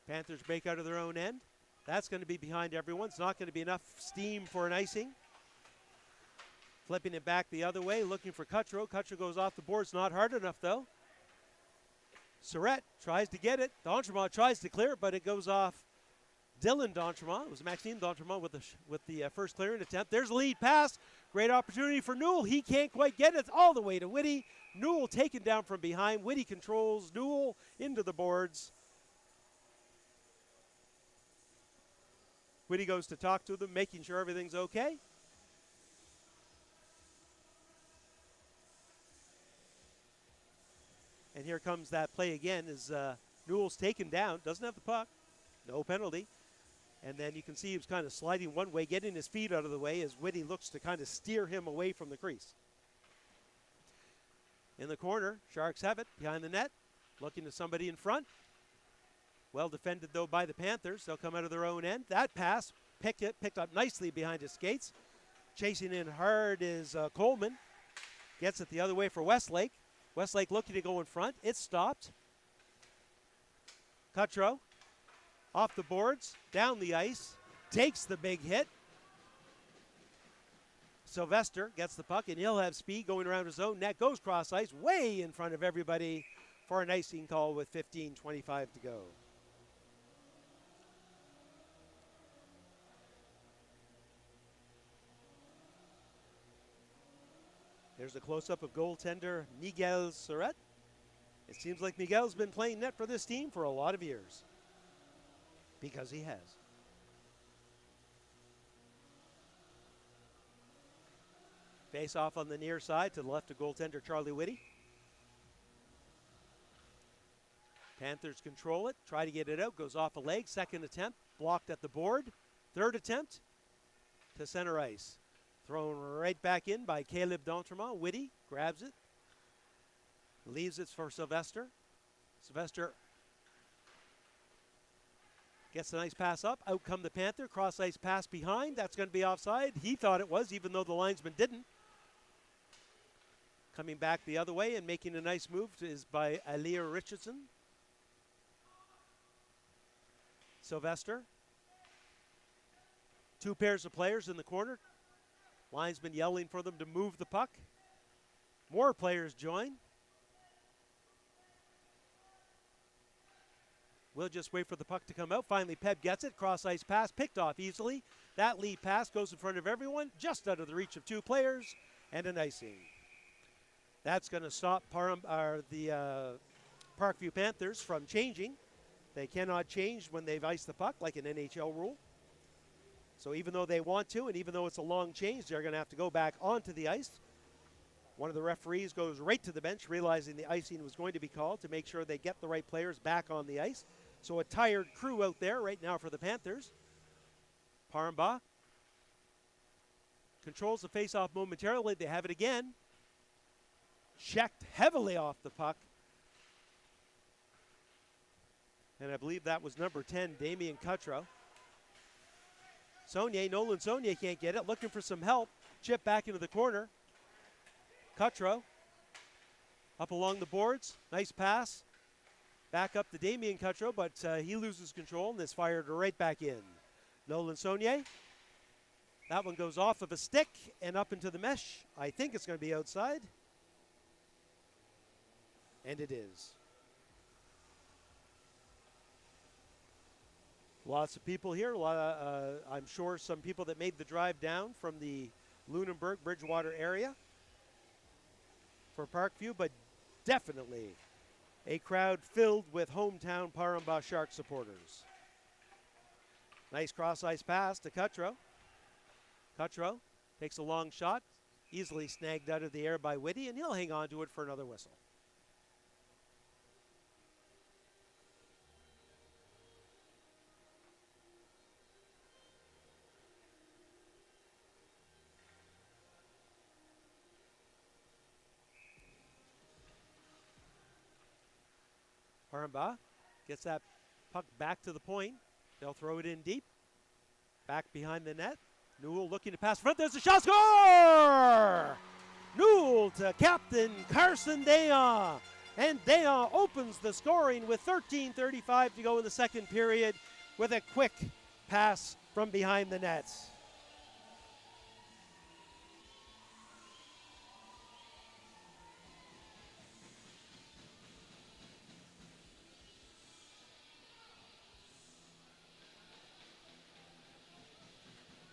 Panthers break out of their own end. That's going to be behind everyone. It's not going to be enough steam for an icing. Flipping it back the other way, looking for Cutro. Cutro goes off the boards, not hard enough though. Surrett tries to get it. D'Entremont tries to clear it, but it goes off Dylan D'Entremont. It was Maxime D'Entremont with the first clearing attempt. There's the lead pass. Great opportunity for Newell. He can't quite get it all the way to Whitty. Newell taken down from behind. Whitty controls Newell into the boards. Whitty goes to talk to them, making sure everything's okay. And here comes that play again as Newell's taken down. Doesn't have the puck. No penalty. And then you can see he was kind of sliding one way, getting his feet out of the way as Whitty looks to kind of steer him away from the crease. In the corner, Sharks have it behind the net, looking to somebody in front. Well defended, though, by the Panthers. They'll come out of their own end. That pass picked up nicely behind his skates. Chasing in hard is Coleman. Gets it the other way for Westlake. Westlake looking to go in front. It's stopped. Cutro off the boards, down the ice, takes the big hit. Sylvester gets the puck, and he'll have speed going around his own net. Goes cross ice, way in front of everybody for an icing call with 15:25 to go. There's a close-up of goaltender Miguel Surrett. It seems like Miguel's been playing net for this team for a lot of years. Because he has. Face off on the near side to the left of goaltender Charlie Whitty. Panthers control it, try to get it out, goes off a leg. Second attempt, blocked at the board. Third attempt to center ice. Thrown right back in by Caleb D'Entremont. Whitty grabs it, leaves it for Sylvester. Sylvester gets a nice pass up. Out come the Panther. Cross ice pass behind. That's going to be offside. He thought it was, even though the linesman didn't. Coming back the other way and making a nice move is by Alir Richardson. Sylvester. Two pairs of players in the corner. Linesman yelling for them to move the puck. More players join. We'll just wait for the puck to come out. Finally, Peb gets it. Cross ice pass picked off easily. That lead pass goes in front of everyone, just out of the reach of two players, and an icing. That's going to stop the Parkview Panthers from changing. They cannot change when they've iced the puck, like an NHL rule. So even though they want to, and even though it's a long change, they're going to have to go back onto the ice. One of the referees goes right to the bench, realizing the icing was going to be called to make sure they get the right players back on the ice. So a tired crew out there right now for the Panthers. Paramba controls the faceoff momentarily. They have it again. Checked heavily off the puck. And I believe that was number 10, Damian Cutro. Nolan Saunier can't get it. Looking for some help. Chip back into the corner. Cutro up along the boards. Nice pass. Back up to Damian Cutro, but he loses control and is fired right back in. Nolan Saunier. That one goes off of a stick and up into the mesh. I think it's going to be outside. And it is. Lots of people here. I'm sure some people that made the drive down from the Lunenburg, Bridgewater area for Parkview, but definitely a crowd filled with hometown Paramba Shark supporters. Nice cross-ice pass to Cutro. Cutro takes a long shot, easily snagged out of the air by Whitty, and he'll hang on to it for another whistle. Paramba gets that puck back to the point. They'll throw it in deep. Back behind the net. Newell looking to pass front. There's a shot. Score! Newell to captain Carson Dayon. And Dayon opens the scoring with 13:35 to go in the second period with a quick pass from behind the nets.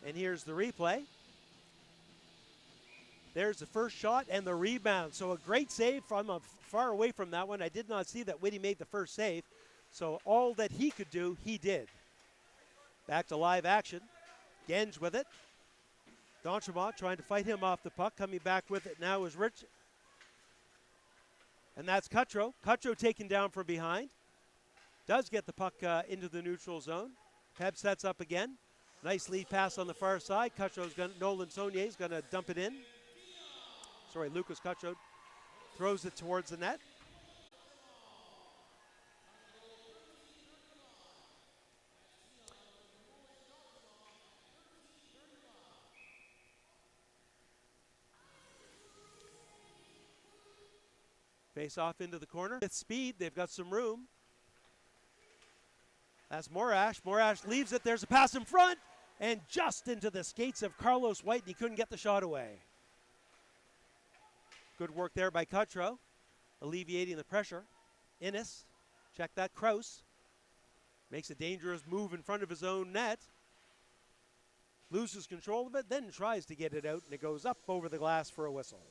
And here's the replay. There's the first shot and the rebound. So a great save from far away from that one. I did not see that Whitty made the first save. So all that he could do, he did. Back to live action. Genge with it. D'Entremont trying to fight him off the puck. Coming back with it now is Rich. And that's Cutro. Cutro taken down from behind. Does get the puck into the neutral zone. Peb sets up again. Nice lead pass on the far side. Nolan Saunier is going to dump it in. Sorry, Lucas Cutro throws it towards the net. Face off into the corner. With speed, they've got some room. That's Morash. Morash leaves it. There's a pass in front. And just into the skates of Carlos White, and he couldn't get the shot away. Good work there by Cutro, alleviating the pressure. Innes, check that, Kraus. Makes a dangerous move in front of his own net. Loses control of it, then tries to get it out, and it goes up over the glass for a whistle.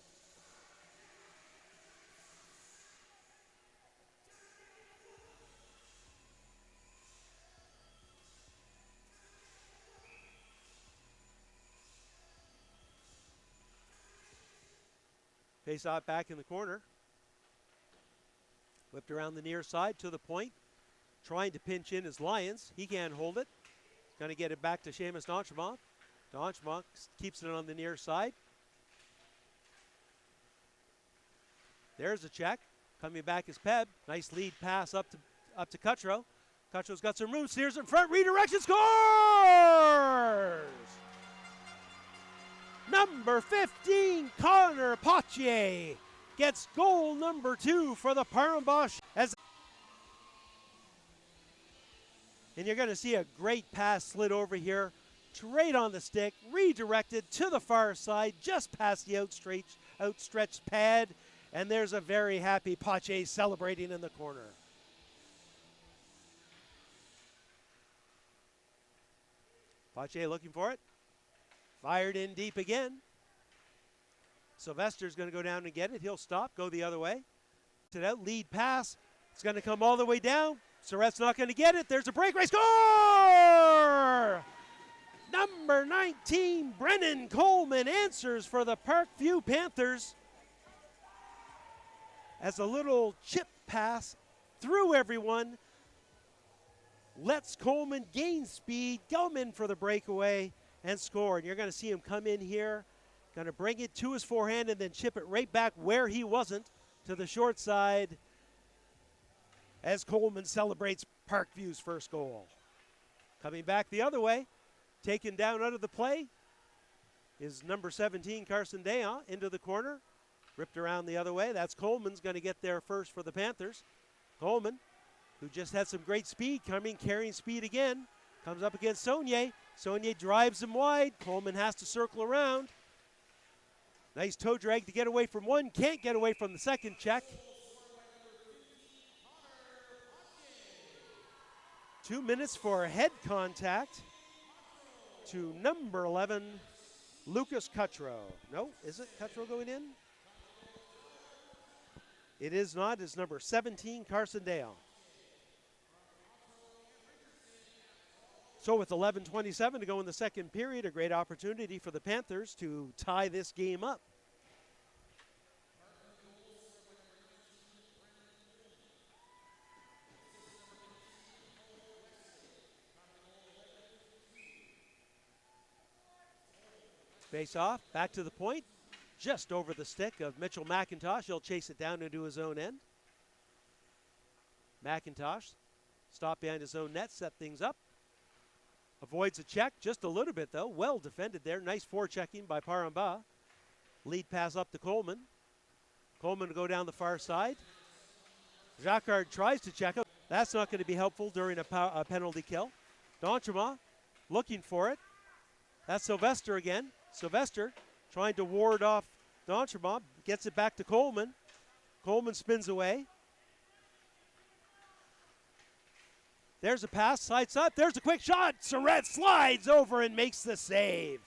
Face off back in the corner. Whipped around the near side to the point. Trying to pinch in his Lions. He can't hold it. Going to get it back to Seamus D'Entremont. D'Entremont keeps it on the near side. There's a check. Coming back is Peb. Nice lead pass up to Cutro. Cutro's got some room. Steers in front. Redirection. Scores! Number 15, Connor Potier gets goal number 2 for the Parham-Bosch. And you're going to see a great pass slid over here, straight on the stick, redirected to the far side, just past the outstretched pad, and there's a very happy Potier celebrating in the corner. Potier looking for it. Fired in deep again. Sylvester's going to go down and get it. He'll stop, go the other way. To that lead pass. It's going to come all the way down. Surratt's not going to get it. There's a breakaway score! Number 19, Brennan Coleman answers for the Parkview Panthers. As a little chip pass through everyone. Lets Coleman gain speed, come in for the breakaway, and score. And you're going to see him come in here, going to bring it to his forehand and then chip it right back where he wasn't to the short side as Coleman celebrates Parkview's first goal. Coming back the other way, taken down out of the play is number 17, Carson Dayon, into the corner. Ripped around the other way. That's Coleman's going to get there first for the Panthers. Coleman, who just had some great speed coming, carrying speed again, comes up against Saunier. Saunier drives him wide. Coleman has to circle around. Nice toe drag to get away from one. Can't get away from the second check. 2 minutes for head contact to number 11, Lucas Cutro. No, is it Cutro going in? It is not. It's number 17, Carson Dayon. So with 11:27 to go in the second period, a great opportunity for the Panthers to tie this game up. Face off, back to the point, just over the stick of Mitchell McIntosh. He'll chase it down into his own end. McIntosh, stop behind his own net, set things up. Avoids a check just a little bit, though. Well defended there. Nice forechecking by Parham-Bosch. Lead pass up to Coleman. Coleman to go down the far side. Jacquard tries to check it. That's not going to be helpful during a penalty kill. D'Entremont looking for it. That's Sylvester again. Sylvester trying to ward off D'Entremont. Gets it back to Coleman. Coleman spins away. There's a pass, sides up. There's a quick shot. Surratt slides over and makes the save.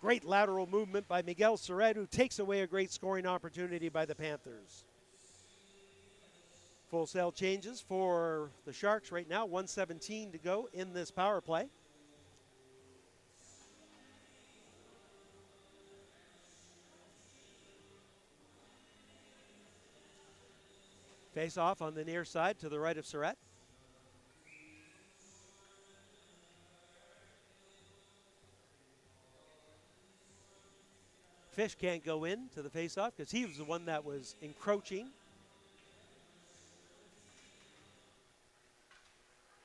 Great lateral movement by Miguel Surratt, who takes away a great scoring opportunity by the Panthers. Full cell changes for the Sharks right now. 1:17 to go in this power play. Face off on the near side to the right of Surratt. Fish can't go in to the face-off because he was the one that was encroaching.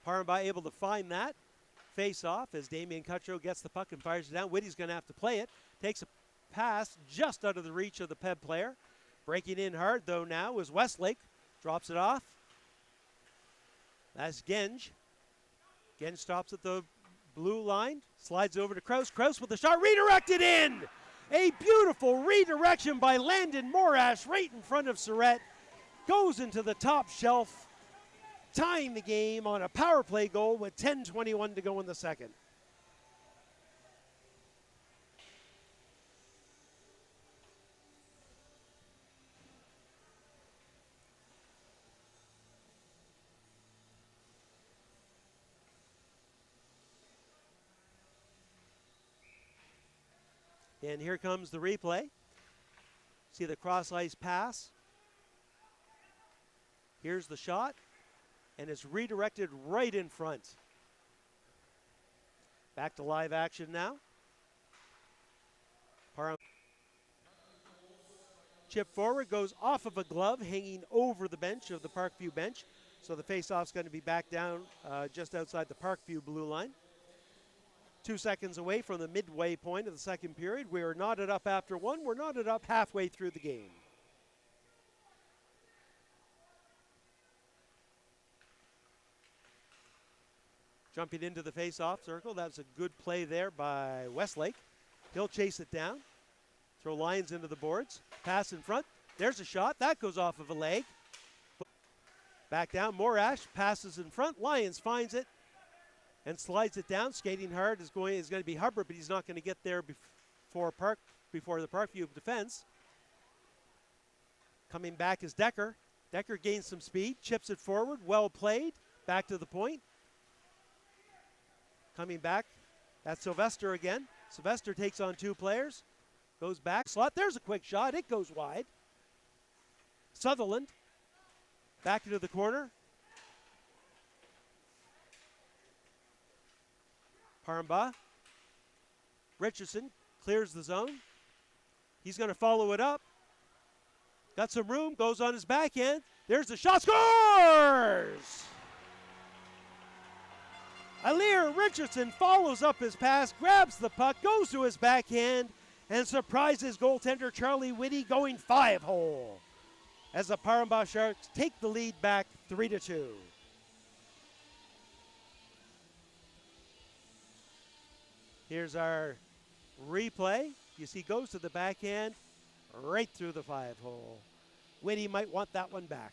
Paramba able to find that face-off as Damien Cutro gets the puck and fires it down. Whitty's going to have to play it. Takes a pass just out of the reach of the Peb player. Breaking in hard, though, now is Westlake. Drops it off. That's Genge. Genge stops at the blue line. Slides over to Kraus. Kraus with the shot. Redirected in! A beautiful redirection by Landon Morash right in front of Surratt. Goes into the top shelf, tying the game on a power play goal with 10:21 to go in the second. And here comes the replay. See the cross ice pass. Here's the shot, and it's redirected right in front. Back to live action now. Chip forward, goes off of a glove hanging over the bench of the Parkview bench. So the faceoff's going to be back down just outside the Parkview blue line. 2 seconds away from the midway point of the second period. We are knotted up after one. We're knotted up halfway through the game. Jumping into the face-off circle. That's a good play there by Westlake. He'll chase it down. Throw Lyons into the boards. Pass in front. There's a shot. That goes off of a leg. Back down. Morash passes in front. Lyons finds it and slides it down. Skating hard is going to be Hubbard, but he's not going to get there before the Parkview defense. Coming back is Decker. Decker gains some speed, chips it forward. Well played. Back to the point. Coming back, that's Sylvester again. Sylvester takes on two players. Goes back, slot. There's a quick shot. It goes wide. Sutherland back into the corner. Paramba. Richardson clears the zone. He's going to follow it up. Got some room, goes on his backhand. There's the shot, scores! Alir Richardson follows up his pass, grabs the puck, goes to his backhand, and surprises goaltender Charlie Whitty going 5-hole. As the Paramba Sharks take the lead back 3-2. Here's our replay. You see, goes to the backhand, right through the 5-hole. Whitty might want that one back.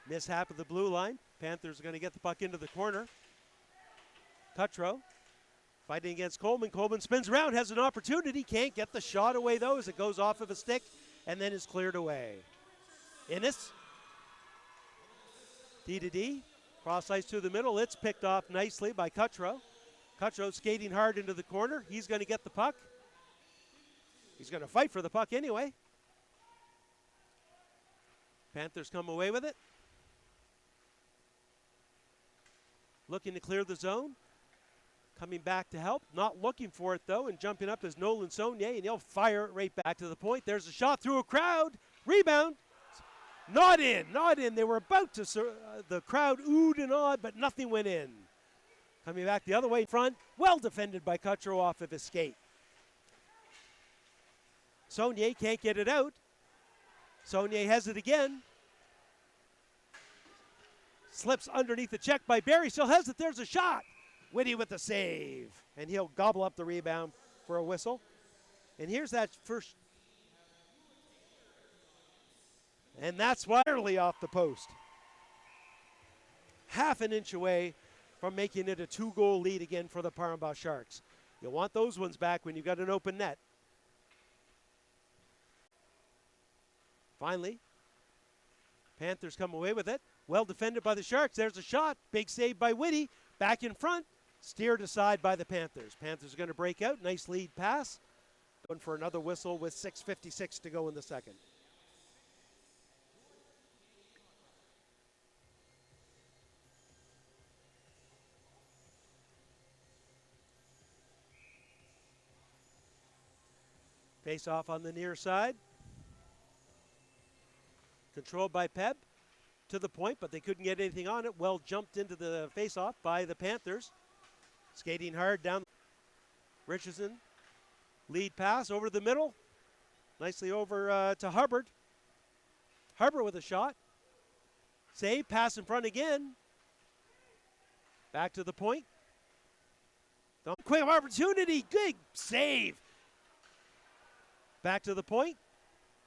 Mishap of the blue line. Panthers are going to get the puck into the corner. Cutro fighting against Coleman. Coleman spins around, has an opportunity. Can't get the shot away, though, as it goes off of a stick and then is cleared away. Innes. D-to-D. Cross ice to the middle. It's picked off nicely by Cutro. Cutro skating hard into the corner. He's going to get the puck. He's going to fight for the puck anyway. Panthers come away with it. Looking to clear the zone. Coming back to help. Not looking for it, though, and jumping up is Nolan Saunier, and he'll fire it right back to the point. There's a shot through a crowd. Rebound. Not in, not in. They were about to, the crowd oohed and awed, but nothing went in. Coming back the other way front, well defended by Cutro off of his skate. Saunier can't get it out. Saunier has it again. Slips underneath the check by Barry, still has it, there's a shot. Whitty with the save, and he'll gobble up the rebound for a whistle. And here's that first. And that's wirely off the post. Half an inch away from making it a 2-goal lead again for the Parambah Sharks. You'll want those ones back when you've got an open net. Finally, Panthers come away with it. Well defended by the Sharks. There's a shot. Big save by Whitty. Back in front. Steered aside by the Panthers. Panthers are going to break out. Nice lead pass. Going for another whistle with 6:56 to go in the second. Face off on the near side. Controlled by Peb to the point, but they couldn't get anything on it. Well jumped into the face-off by the Panthers. Skating hard down. Richardson, lead pass over the middle. Nicely over to Hubbard. Hubbard with a shot. Save, pass in front again. Back to the point. Quick opportunity, good save. Back to the point.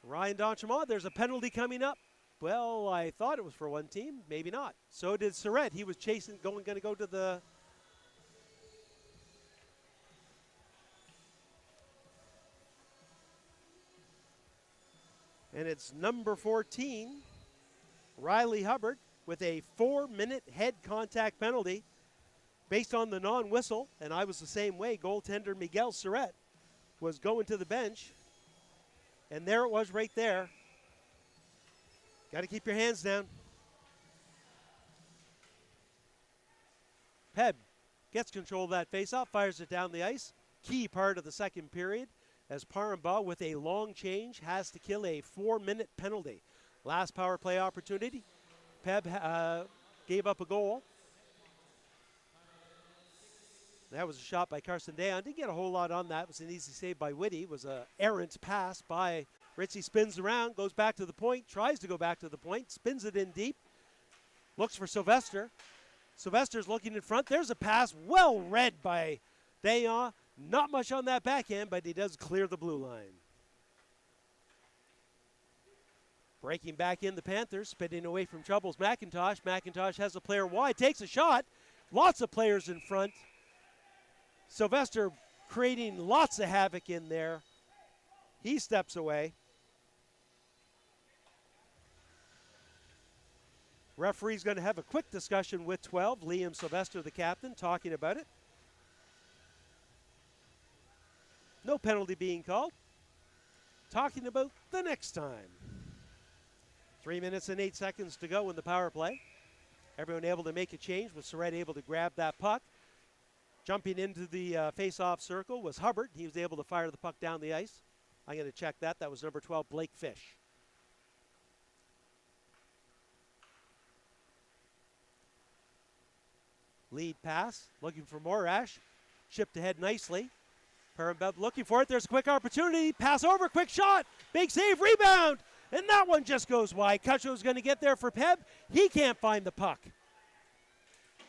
Ryan D'Entremont, there's a penalty coming up. Well, I thought it was for one team, maybe not. So did Surrett. He was chasing, going to go to the. And it's number 14, Riley Hubbard, with a 4-minute head contact penalty based on the non-whistle. And I was the same way. Goaltender Miguel Surrett was going to the bench. And there it was right there. Got to keep your hands down. Peb gets control of that faceoff, fires it down the ice. Key part of the second period as Parambah with a long change has to kill a 4-minute penalty. Last power play opportunity. Peb gave up a goal. That was a shot by Carson Dayon. Didn't get a whole lot on that. It was an easy save by Whitty. It was an errant pass by Ritchie. Spins around, goes back to the point, tries to go back to the point, spins it in deep, looks for Sylvester. Sylvester's looking in front. There's a pass well read by Dayon. Not much on that backhand, but he does clear the blue line. Breaking back in the Panthers, spinning away from troubles McIntosh. McIntosh has a player wide, takes a shot. Lots of players in front. Sylvester creating lots of havoc in there. He steps away. Referee's going to have a quick discussion with 12. Liam Sylvester, the captain, talking about it. No penalty being called. Talking about the next time. 3 minutes and 8 seconds to go in the power play. Everyone able to make a change, with Surrett able to grab that puck. Jumping into the face-off circle was Hubbard. He was able to fire the puck down the ice. I'm going to check that. That was number 12, Blake Fish. Lead pass, looking for Morash. Chipped ahead nicely. Parambah looking for it. There's a quick opportunity. Pass over, quick shot. Big save, rebound. And that one just goes wide. Cutcho's going to get there for Peb. He can't find the puck.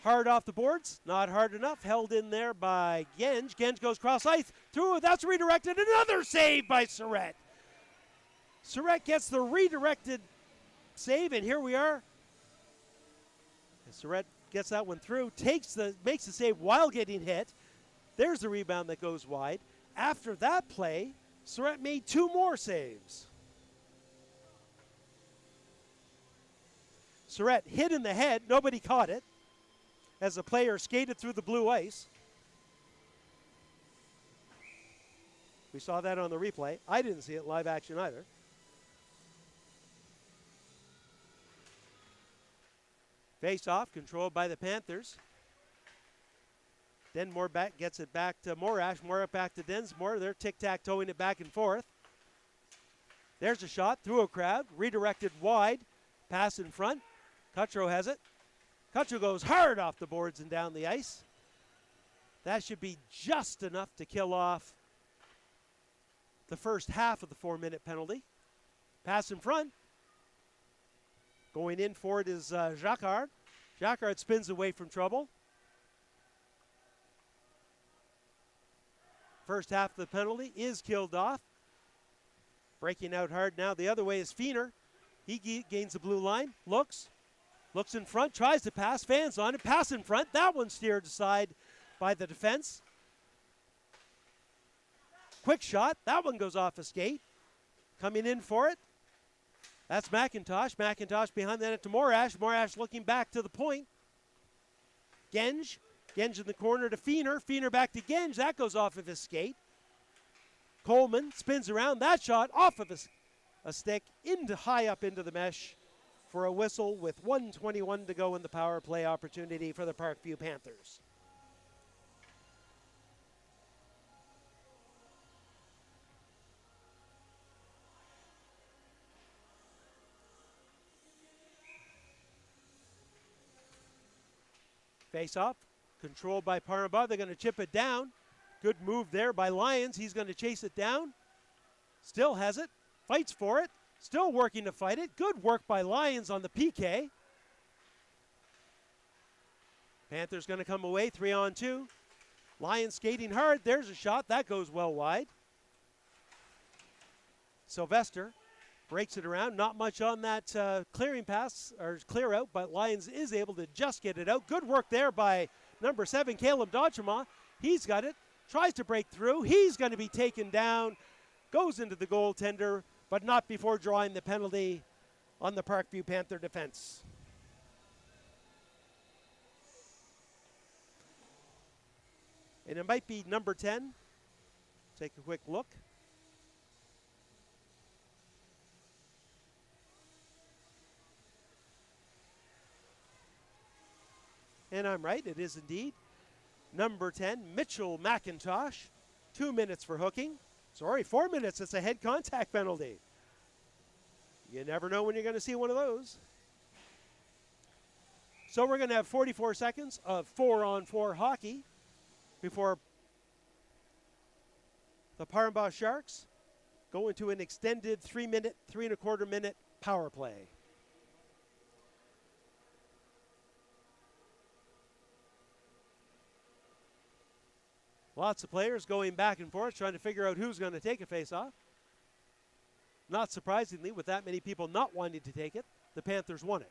Hard off the boards, not hard enough. Held in there by Genge. Genge goes cross ice. Through, that's redirected. Another save by Surrett. Surrett gets the redirected save, and here we are. And Surrett gets that one through, makes the save while getting hit. There's the rebound that goes wide. After that play, Surrett made 2 more saves. Surrett hit in the head. Nobody caught it as the player skated through the blue ice. We saw that on the replay. I didn't see it live action either. Face off, controlled by the Panthers. Denmore gets it back to Morash. Morash back to Densmore. They're tic-tac-toeing it back and forth. There's a shot through a crowd, redirected wide. Pass in front. Cutro has it. Cutro goes hard off the boards and down the ice. That should be just enough to kill off the first half of the 4-minute penalty. Pass in front. Going in for it is Jacquard. Jacquard spins away from trouble. First half of the penalty is killed off. Breaking out hard now the other way is Feener. He gains the blue line, looks in front, tries to pass, fans on it, pass in front. That one steered aside by the defense. Quick shot, that one goes off a skate. Coming in for it, that's McIntosh. McIntosh behind the net to Morash. Morash looking back to the point. Genge in the corner to Feener. Feener back to Genge, that goes off of his skate. Coleman spins around, that shot off of a stick high up into the mesh for a whistle with 1:21 to go in the power play opportunity for the Parkview Panthers. Face off, controlled by Paramba. They're going to chip it down. Good move there by Lyons. He's going to chase it down. Still has it. Fights for it. Still working to fight it. Good work by Lyons on the PK. Panthers going to come away 3-on-2. Lyons skating hard. There's a shot. That goes well wide. Sylvester breaks it around. Not much on that clearing pass or clear out, but Lyons is able to just get it out. Good work there by number 7, Caleb Dodgema. He's got it. Tries to break through. He's going to be taken down. Goes into the goaltender, but not before drawing the penalty on the Parkview Panther defense. And it might be number 10. Take a quick look. And I'm right, it is indeed number 10, Mitchell McIntosh. 2 minutes for hooking. Sorry, 4 minutes. It's a head contact penalty. You never know when you're going to see one of those. So we're going to have 44 seconds of 4-on-4 hockey before the Paramba Sharks go into an extended 3.25 minute power play. Lots of players going back and forth trying to figure out who's going to take a face-off. Not surprisingly, with that many people not wanting to take it, the Panthers won it.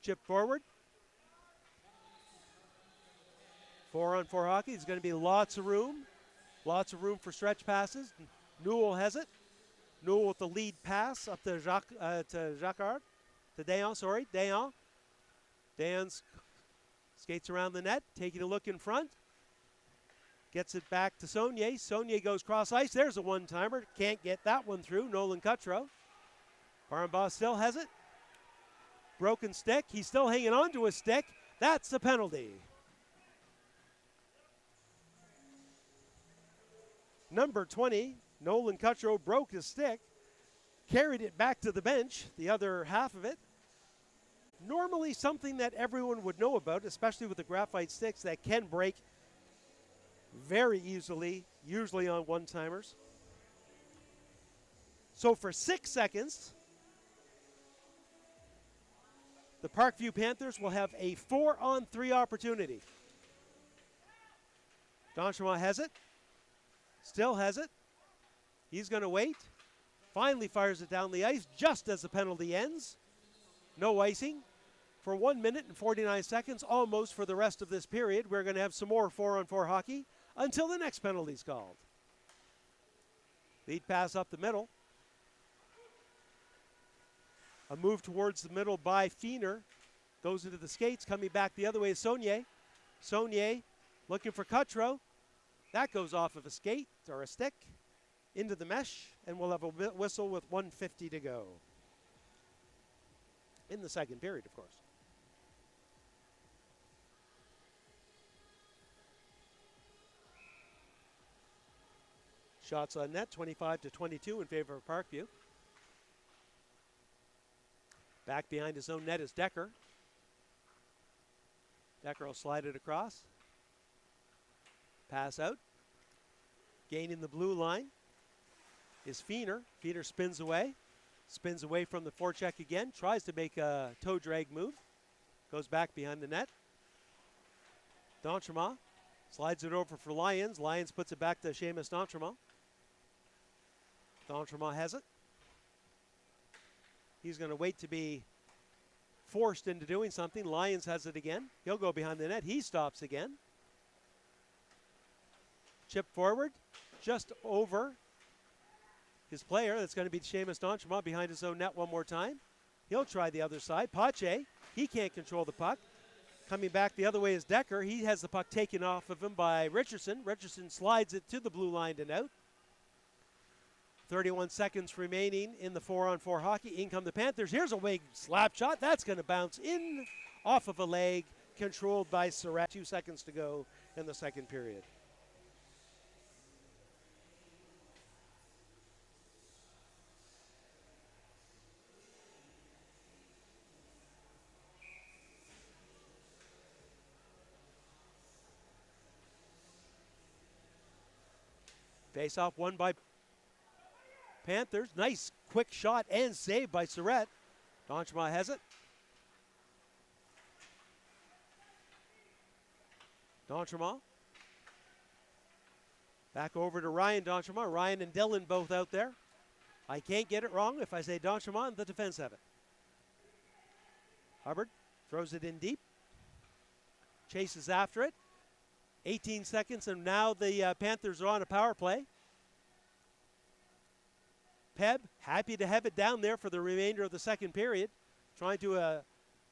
Chip forward. 4-on-4 hockey. There's going to be lots of room. Lots of room for stretch passes. Newell has it. Newell with the lead pass up to Jacquard. To Dayon, sorry. Dayon. Dayon skates around the net, taking a look in front. Gets it back to Saunier. Saunier goes cross ice. There's a one-timer. Can't get that one through. Nolan Cutro. Paramba still has it. Broken stick. He's still hanging on to his stick. That's the penalty. Number 20, Nolan Cutro broke his stick. Carried it back to the bench, the other half of it. Normally something that everyone would know about, especially with the graphite sticks that can break very easily, usually on one-timers. So for 6 seconds, the Parkview Panthers will have a 4-on-3 opportunity. Donchema has it. Still has it. He's going to wait. Finally fires it down the ice just as the penalty ends. No icing. For 1 minute and 49 seconds, almost for the rest of this period, we're going to have some more 4-on-4 hockey until the next penalty is called. Lead pass up the middle. A move towards the middle by Feener. Goes into the skates. Coming back the other way is Saunier. Saunier looking for Cutro. That goes off of a skate or a stick into the mesh, and we'll have a whistle with 1:50 to go. In the second period, of course. Shots on net, 25-22 in favor of Parkview. Back behind his own net is Decker. Decker will slide it across. Pass out. Gaining the blue line is Feener. Feener spins away. Spins away from the forecheck again. Tries to make a toe drag move. Goes back behind the net. D'Entremont slides it over for Lyons. Lyons puts it back to Seamus D'Entremont. D'Entremont has it. He's going to wait to be forced into doing something. Lyons has it again. He'll go behind the net. He stops again. Chip forward, just over his player. That's going to be Seamus D'Entremont behind his own net one more time. He'll try the other side. Pache, he can't control the puck. Coming back the other way is Decker. He has the puck taken off of him by Richardson. Richardson slides it to the blue line and out. 31 seconds remaining in the 4-on-4 hockey. In come the Panthers. Here's a big slap shot. That's going to bounce in off of a leg, controlled by Surratt. 2 seconds to go in the second period. Face-off won by Panthers. Nice quick shot and save by Surratt. D'Entremont has it. D'Entremont. Back over to Ryan D'Entremont. Ryan and Dillon both out there. I can't get it wrong if I say D'Entremont, the defense have it. Hubbard throws it in deep. Chases after it. 18 seconds, and now the Panthers are on a power play. Peb, happy to have it down there for the remainder of the second period, trying to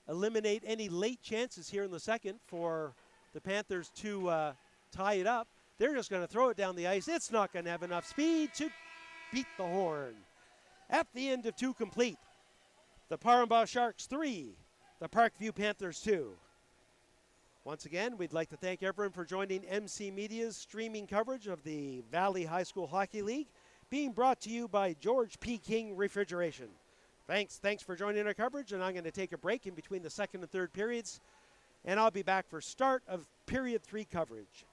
eliminate any late chances here in the second for the Panthers to tie it up. They're just going to throw it down the ice. It's not going to have enough speed to beat the horn. At the end of 2 complete, the Parkview Sharks 3, the Parkview Panthers 2. Once again, we'd like to thank everyone for joining MC Media's streaming coverage of the Valley High School Hockey League, being brought to you by George P. King Refrigeration. Thanks for joining our coverage, and I'm going to take a break in between the second and third periods, and I'll be back for start of period 3 coverage.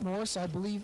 Morris, I believe.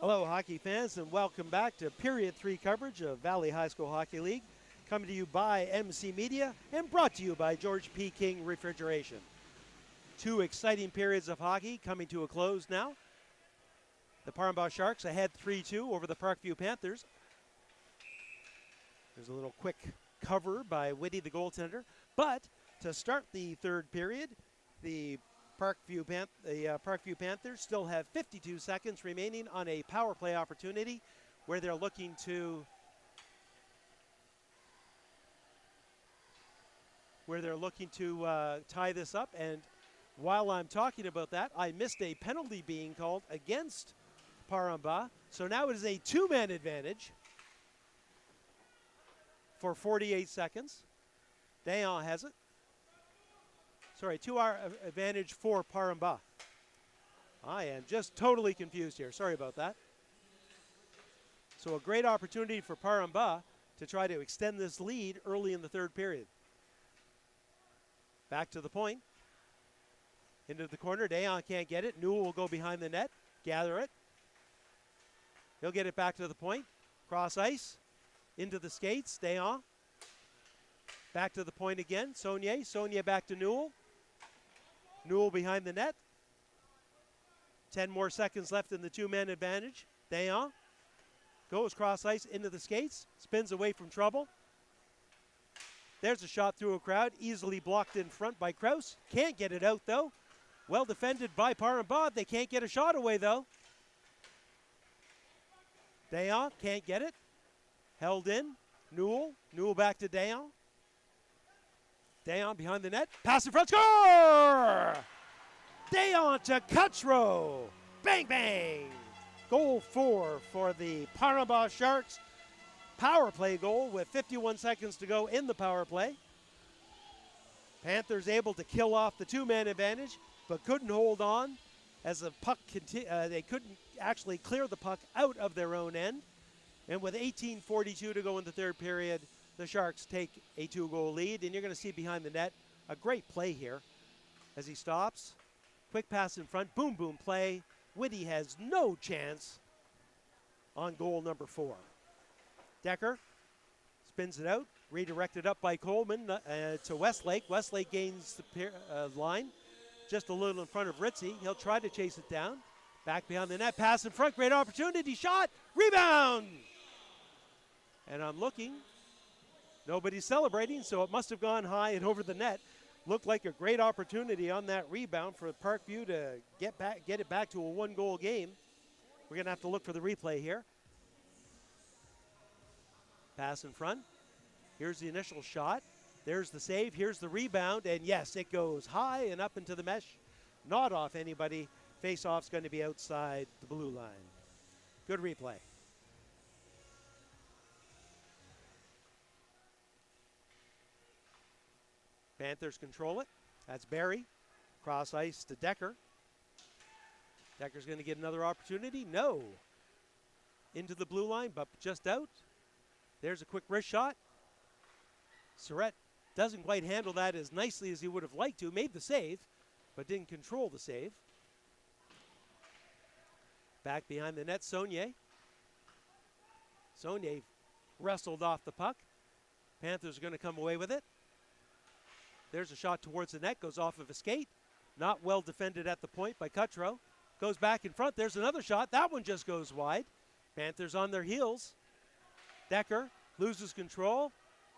Hello, hockey fans, and welcome back to Period 3 coverage of Valley High School Hockey League, coming to you by MC Media and brought to you by George P. King Refrigeration. 2 exciting periods of hockey coming to a close now. The Parkview Sharks ahead 3-2 over the Parkview Panthers. There's a little quick cover by Whitty, the goaltender. But to start the third period, the Parkview Panthers still have 52 seconds remaining on a power play opportunity where they're looking to tie this up. And while I'm talking about that, I missed a penalty being called against Parkview. So now it is a 2-man advantage for 48 seconds. Dayan has it. Sorry, 2-hour advantage for Parkview. I am just totally confused here. Sorry about that. So a great opportunity for Parkview to try to extend this lead early in the third period. Back to the point. Into the corner. Dayan can't get it. Newell will go behind the net. Gather it. He'll get it back to the point. Cross ice. Into the skates. Dayan. Back to the point again. Saunier. Saunier back to Newell. Newell behind the net. 10 more seconds left in the two-man advantage. Dayan goes cross ice into the skates, spins away from trouble. There's a shot through a crowd, easily blocked in front by Kraus. Can't get it out, though. Well defended by Parham-Bob. They can't get a shot away, though. Dayan can't get it. Held in. Newell back to Dayan. Dayan behind the net. Pass in front. Score! Dayan to Cutro. Bang, bang. Goal 4 for the Parham-Bob Sharks. Power play goal with 51 seconds to go in the power play. Panthers able to kill off the two-man advantage, but couldn't hold on as the puck they couldn't actually clear the puck out of their own end. And with 18:42 to go in the third period, the Sharks take a 2-goal lead. And you're going to see behind the net a great play here as he stops. Quick pass in front, boom, boom play. Whitty has no chance on goal number 4. Decker spins it out, redirected up by Coleman to Westlake. Westlake gains the line just a little in front of Ritzy. He'll try to chase it down. Back behind the net, pass in front, great opportunity, shot, rebound! And I'm looking, nobody's celebrating, so it must have gone high and over the net. Looked like a great opportunity on that rebound for Parkview to get it back to a 1-goal game. We're going to have to look for the replay here. Pass in front. Here's the initial shot. There's the save. Here's the rebound. And yes, it goes high and up into the mesh. Not off anybody. Face-off's going to be outside the blue line. Good replay. Panthers control it. That's Barry. Cross ice to Decker. Decker's going to get another opportunity. No. Into the blue line, but just out. There's a quick wrist shot. Surratt doesn't quite handle that as nicely as he would have liked to. Made the save, but didn't control the save. Back behind the net, Saunier. Saunier wrestled off the puck. Panthers are going to come away with it. There's a shot towards the net, goes off of a skate. Not well defended at the point by Cutro. Goes back in front, there's another shot. That one just goes wide. Panthers on their heels. Decker loses control.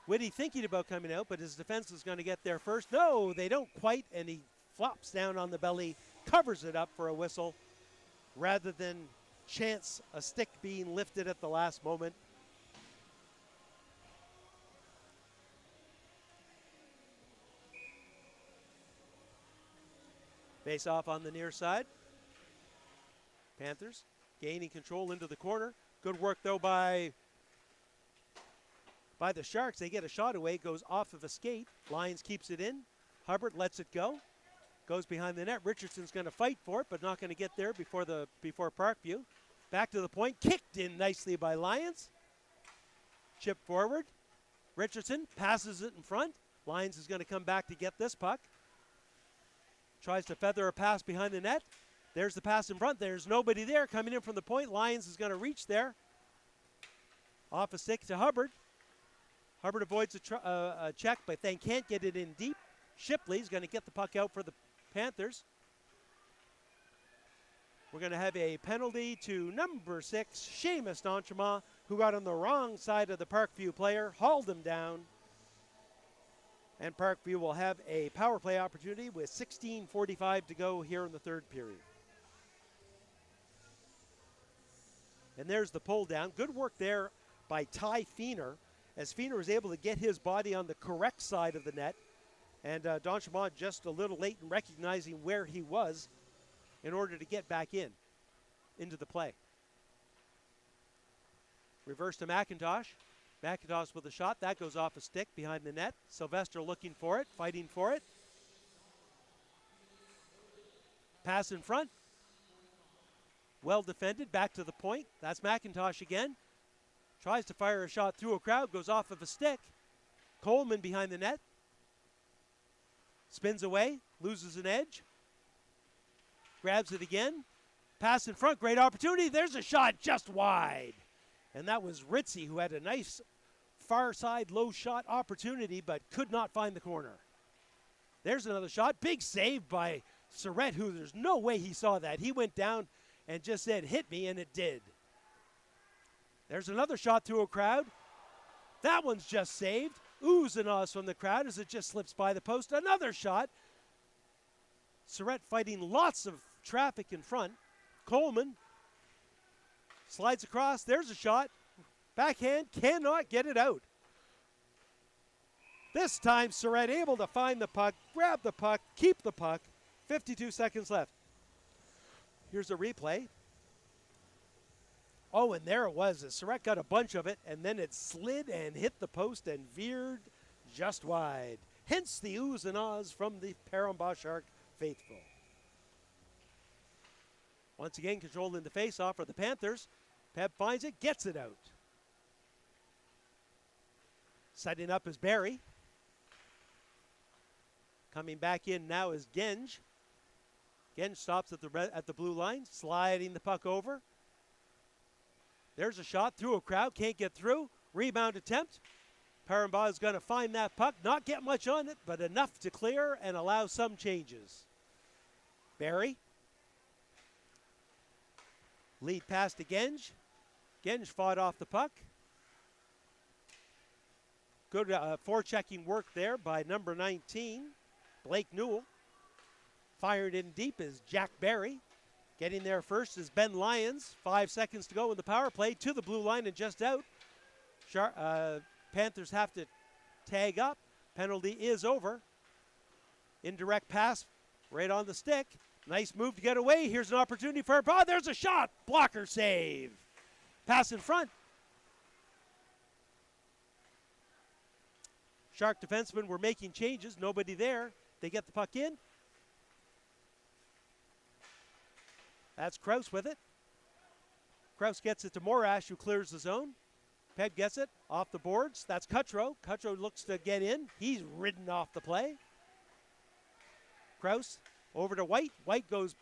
Whitty thinking about coming out, but his defense is going to get there first. No, they don't quite, and he flops down on the belly, covers it up for a whistle, rather than chance a stick being lifted at the last moment. Face off on the near side. Panthers gaining control into the corner. Good work, though, by the Sharks. They get a shot away, goes off of a skate. Lyons keeps it in. Hubbard lets it go. Goes behind the net. Richardson's going to fight for it, but not going to get there before Parkview. Back to the point. Kicked in nicely by Lyons. Chip forward. Richardson passes it in front. Lyons is going to come back to get this puck. Tries to feather a pass behind the net. There's the pass in front. There's nobody there coming in from the point. Lyons is going to reach there. Off a stick to Hubbard. Hubbard avoids a check, but then can't get it in deep. Shipley's going to get the puck out for the Panthers. We're going to have a penalty to number 6, Seamus D'Entremont, who got on the wrong side of the Parkview player, hauled him down. And Parkview will have a power play opportunity with 16:45 to go here in the third period. And there's the pull down. Good work there by Ty Feener, as Feener was able to get his body on the correct side of the net. And D'Entremont just a little late in recognizing where he was in order to get back into the play. Reverse to McIntosh. McIntosh with a shot. That goes off a stick behind the net. Sylvester looking for it, fighting for it. Pass in front. Well defended, back to the point. That's McIntosh again. Tries to fire a shot through a crowd, goes off of a stick. Coleman behind the net. Spins away, loses an edge. Grabs it again. Pass in front, great opportunity. There's a shot just wide. And that was Ritzy, who had a nice far side low shot opportunity, but could not find the corner. There's another shot. Big save by Surratt, who there's no way he saw that. He went down and just said, hit me, and it did. There's another shot through a crowd. That one's just saved. Oohs and ahs from the crowd as it just slips by the post. Another shot. Surratt fighting lots of traffic in front. Coleman slides across. There's a shot. Backhand, cannot get it out. This time, Surratt able to find the puck, grab the puck, keep the puck. 52 seconds left. Here's a replay. Oh, and there it was. Surratt got a bunch of it, and then it slid and hit the post and veered just wide. Hence the oohs and ahs from the Parambah Shark faithful. Once again, controlling the faceoff for the Panthers. Peb finds it, gets it out. Setting up is Barry. Coming back in now is Genge. Genge stops at the blue line, sliding the puck over. There's a shot through a crowd, can't get through. Rebound attempt. Parambah is going to find that puck, not get much on it, but enough to clear and allow some changes. Barry. Lead pass to Genge. Genge fought off the puck. Good forechecking work there by number 19, Blake Newell. Fired in deep is Jack Barry. Getting there first is Ben Lyons. 5 seconds to go in the power play to the blue line and just out. Panthers have to tag up. Penalty is over. Indirect pass right on the stick. Nice move to get away. Here's an opportunity for there's a shot. Blocker save. Pass in front. Shark defensemen were making changes. Nobody there. They get the puck in. That's Kraus with it. Kraus gets it to Morash, who clears the zone. Peb gets it off the boards. That's Cutro. Cutro looks to get in. He's ridden off the play. Kraus over to White. White goes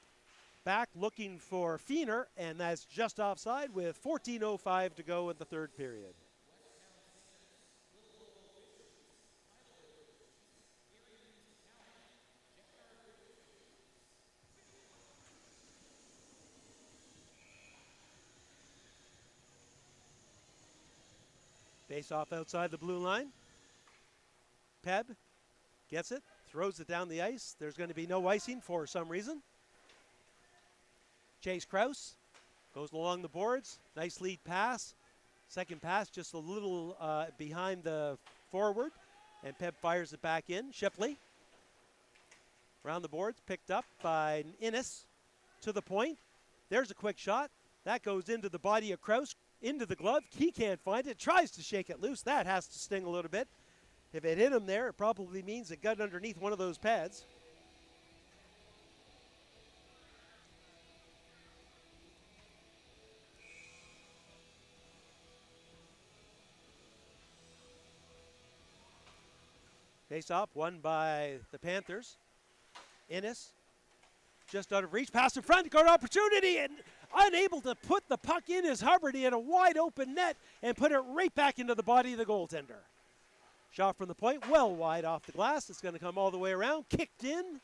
back looking for Feener, and that's just offside with 14:05 to go in the third period. Face off outside the blue line. Peb gets it, throws it down the ice. There's going to be no icing for some reason. Chase Kraus goes along the boards. Nice lead pass. Second pass just a little behind the forward. And Peb fires it back in. Shipley around the boards, picked up by Innes to the point. There's a quick shot. That goes into the body of Kraus. Into the glove. He can't find it. Tries to shake it loose. That has to sting a little bit. If it hit him there, it probably means it got underneath one of those pads. Face off, won by the Panthers. Innes just out of reach. Pass in front. Got an opportunity and unable to put the puck in is Hubbard. He had a wide open net and put it right back into the body of the goaltender. Shot from the point, well wide off the glass. It's going to come all the way around. Kicked in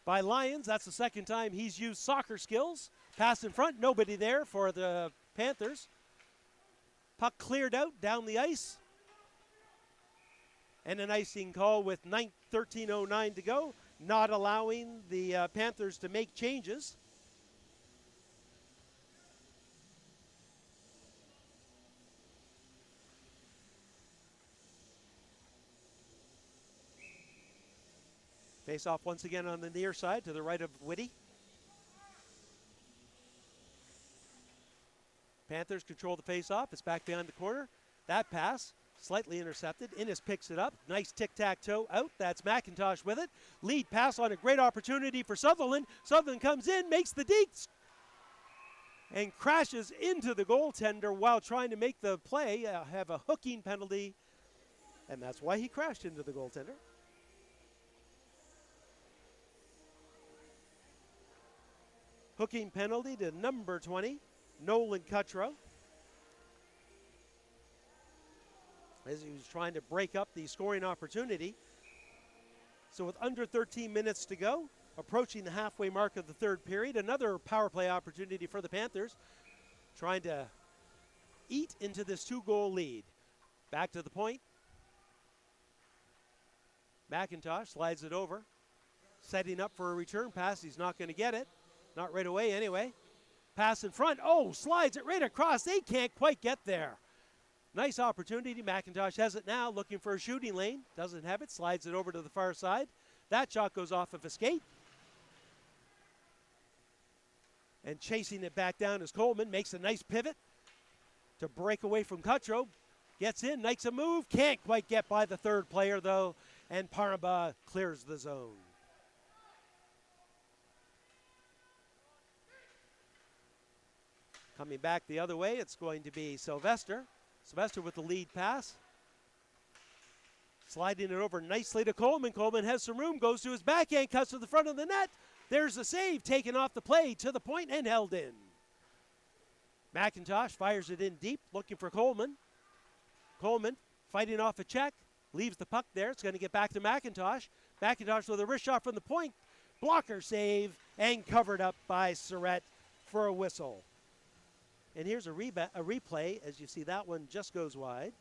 by Lyons. That's the second time he's used soccer skills. Pass in front, nobody there for the Panthers. Puck cleared out down the ice. And an icing call with 13:09 to go, not allowing the Panthers to make changes. Face off once again on the near side to the right of Whitty. Panthers control the face off. It's back behind the corner. That pass slightly intercepted. Innes picks it up. Nice tic-tac-toe out. That's McIntosh with it. Lead pass on a great opportunity for Sutherland. Sutherland comes in, makes the deke, and crashes into the goaltender while trying to make the play. Have a hooking penalty, and that's why he crashed into the goaltender. Hooking penalty to number 20, Nolan Cutro, as he was trying to break up the scoring opportunity. So with under 13 minutes to go, approaching the halfway mark of the third period. Another power play opportunity for the Panthers, trying to eat into this 2-goal lead. Back to the point. McIntosh slides it over, setting up for a return pass. He's not going to get it. Not right away anyway. Pass in front. Oh, slides it right across. They can't quite get there. Nice opportunity. McIntosh has it now, looking for a shooting lane. Doesn't have it. Slides it over to the far side. That shot goes off of a skate. And chasing it back down is Coleman. Makes a nice pivot to break away from Cutro. Gets in, makes a move. Can't quite get by the third player, though. And Paramba clears the zone. Coming back the other way, it's going to be Sylvester. Sylvester with the lead pass. Sliding it over nicely to Coleman. Coleman has some room, goes to his backhand, cuts to the front of the net. There's the save, taken off the play to the point and held in. McIntosh fires it in deep, looking for Coleman. Coleman fighting off a check, leaves the puck there. It's going to get back to McIntosh. McIntosh with a wrist shot from the point. Blocker save and covered up by Surratt for a whistle. And here's a replay. As you see, that one just goes wide.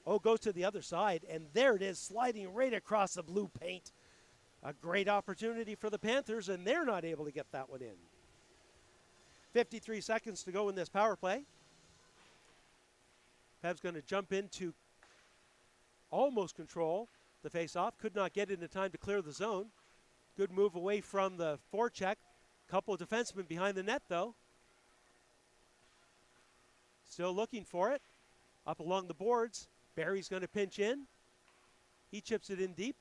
Oh, goes to the other side, and there it is, sliding right across the blue paint. A great opportunity for the Panthers, and they're not able to get that one in. 53 seconds to go in this power play. Pev's going to jump in to almost control the faceoff. Could not get it in time to clear the zone. Good move away from the forecheck. Couple of defensemen behind the net, though. Still looking for it. Up along the boards. Barry's going to pinch in. He chips it in deep.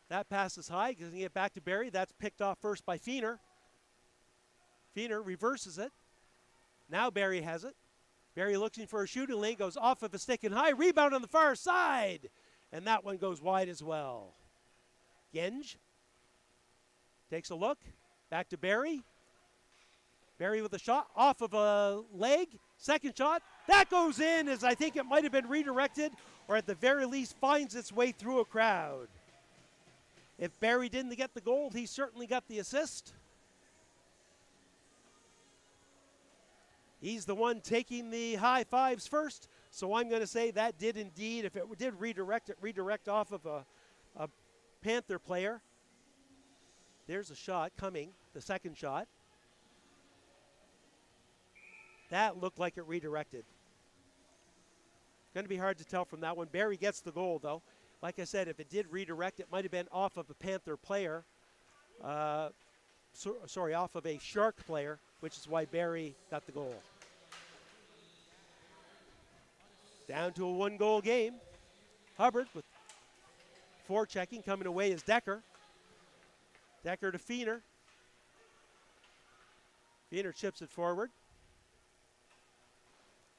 That pass is high. Going to get back to Barry. That's picked off first by Feener. Feener reverses it. Now Barry has it. Barry looking for a shooting lane. Goes off of a stick and high. Rebound on the far side. And that one goes wide as well. Genge takes a look. Back to Barry. Barry with a shot off of a leg. Second shot. That goes in, as I think it might have been redirected, or at the very least finds its way through a crowd. If Barry didn't get the goal, he certainly got the assist. He's the one taking the high fives first, so I'm going to say that did indeed, if it did redirect off of a Panther player. There's a shot coming, the second shot. That looked like it redirected. Going to be hard to tell from that one. Barry gets the goal, though. Like I said, if it did redirect, it might have been off of a Panther player. Off of a Shark player, which is why Barry got the goal. Down to a one-goal game. Hubbard with forechecking. Coming away is Decker. Decker to Feener. Feener chips it forward.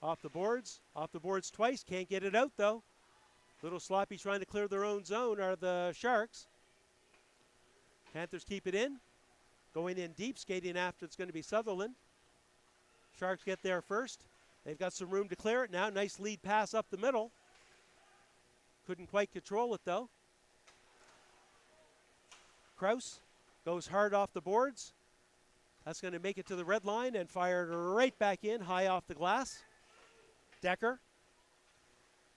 Off the boards twice. Can't get it out, though. Little sloppy trying to clear their own zone are the Sharks. Panthers keep it in. Going in deep, skating after it's going to be Sutherland. Sharks get there first. They've got some room to clear it now. Nice lead pass up the middle. Couldn't quite control it, though. Kraus goes hard off the boards. That's going to make it to the red line and fired right back in, high off the glass. Decker.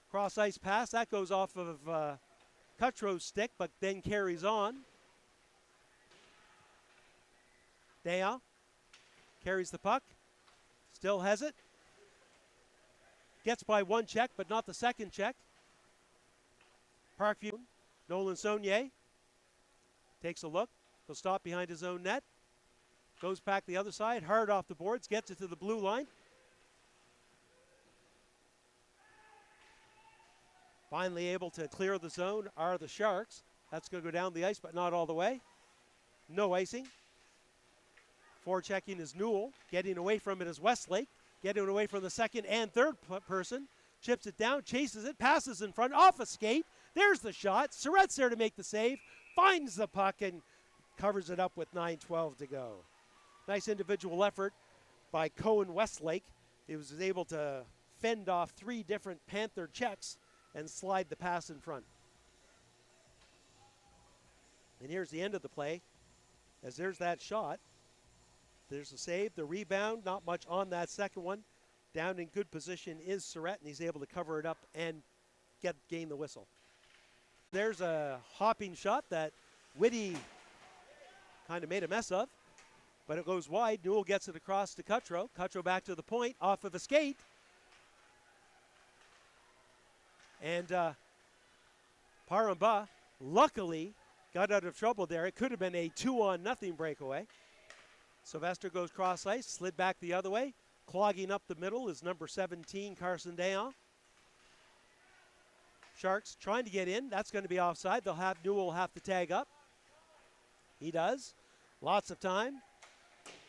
Cross ice pass. That goes off of Cutro's stick, but then carries on. Daya carries the puck. Still has it. Gets by one check, but not the second check. Parkview. Nolan Saunier takes a look. He'll stop behind his own net. Goes back the other side, hard off the boards, gets it to the blue line. Finally able to clear the zone are the Sharks. That's going to go down the ice, but not all the way. No icing. Forechecking is Newell. Getting away from it is Westlake. Getting away from the second and third person. Chips it down, chases it, passes in front, off a skate. There's the shot. Surratt's there to make the save. Finds the puck and covers it up with 9:12 to go. Nice individual effort by Cohen Westlake. He was able to fend off three different Panther checks and slide the pass in front. And here's the end of the play. as there's that shot. There's a save, the rebound, not much on that second one. Down in good position is Surratt, and he's able to cover it up and gain the whistle. There's a hopping shot that Whitty kind of made a mess of, but it goes wide. Newell gets it across to Cutro. Cutro back to the point, off of a skate. And Paramba luckily got out of trouble there. It could have been a 2-on-0 breakaway. Sylvester goes cross ice, slid back the other way. Clogging up the middle is number 17, Carson Dayon. Sharks trying to get in. That's going to be offside. They'll have Newell have to tag up. He does. Lots of time.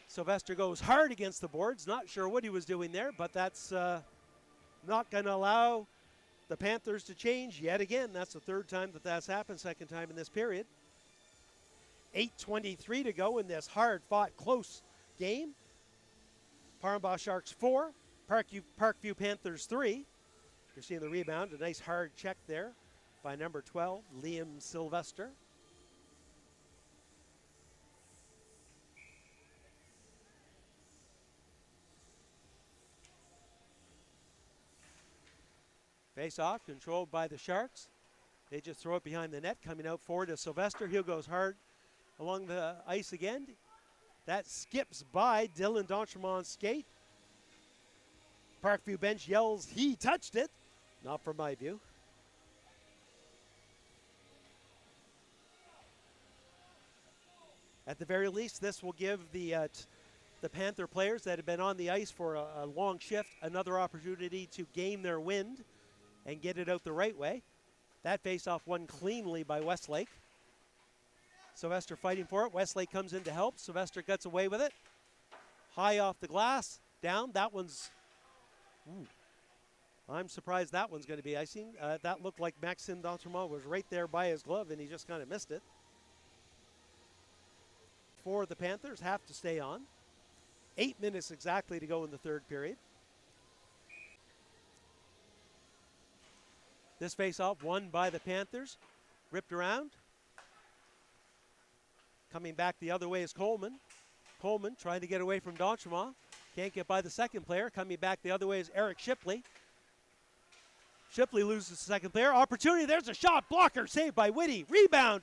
Sylvester goes hard against the boards. Not sure what he was doing there, but that's not going to allow the Panthers to change yet again. That's the third time that that's happened, second time in this period. 8:23 to go in this hard-fought, close game. Paramba Sharks 4, Parkview Panthers 3. You're seeing the rebound, a nice hard check there by number 12, Liam Sylvester. Face-off controlled by the Sharks. They just throw it behind the net, coming out forward to Sylvester. He goes hard along the ice again. That skips by Dylan D'Entremont's skate. Parkview bench yells, he touched it. Not from my view. At the very least, this will give the Panther players that have been on the ice for a long shift another opportunity to gain their wind and get it out the right way. That face-off won cleanly by Westlake. Sylvester fighting for it. Westlake comes in to help. Sylvester gets away with it. High off the glass. Down. That one's... I'm surprised that one's going to be icing. That looked like Maxime D'Entremont was right there by his glove, and he just kind of missed it. For the Panthers, have to stay on. 8 minutes exactly to go in the third period. This face-off won by the Panthers. Ripped around. Coming back the other way is Coleman. Coleman trying to get away from D'Entremont. Can't get by the second player. Coming back the other way is Eric Shipley. Shipley loses the second player. Opportunity, there's a shot. Blocker saved by Whitty. Rebound.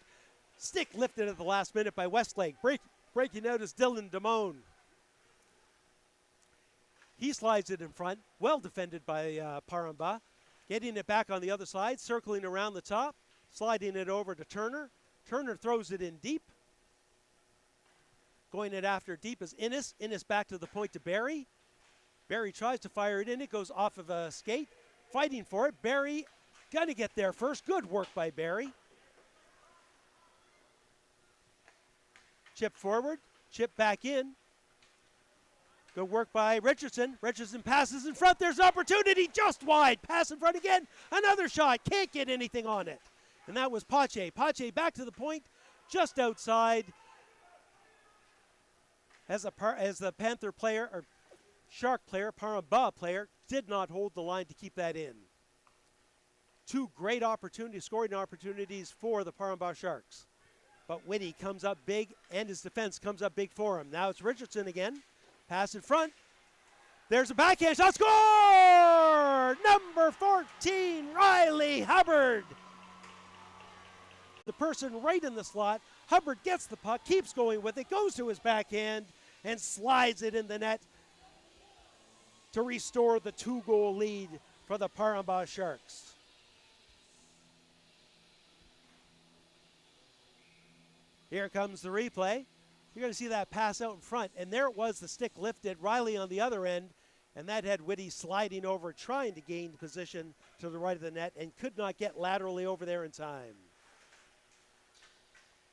Stick lifted at the last minute by Westlake. Breaking out is Dylan Damone. He slides it in front. Well defended by Paramba. Getting it back on the other side. Circling around the top. Sliding it over to Turner. Turner throws it in deep. Going it after deep is Innes. Innes back to the point to Barry. Barry tries to fire it in. It goes off of a skate. Fighting for it. Barry got to get there first. Good work by Barry. Chip forward. Chip back in. Good work by Richardson. Richardson passes in front. There's an opportunity just wide. Pass in front again. Another shot. Can't get anything on it. And that was Pache. Pache back to the point. Just outside. As the Panther player, or Shark player, Paramba player, did not hold the line to keep that in. Two great opportunities, scoring opportunities for the Paramba Sharks. But Whitty comes up big, and his defense comes up big for him. Now it's Richardson again. Pass in front. There's a backhand shot. Score! Number 14, Riley Hubbard. The person right in the slot. Hubbard gets the puck, keeps going with it, goes to his backhand, and slides it in the net to restore the 2-goal lead for the Paramba Sharks. Here comes the replay. You're going to see that pass out in front, and there it was, the stick lifted, Riley on the other end, and that had Whitty sliding over, trying to gain position to the right of the net, and could not get laterally over there in time.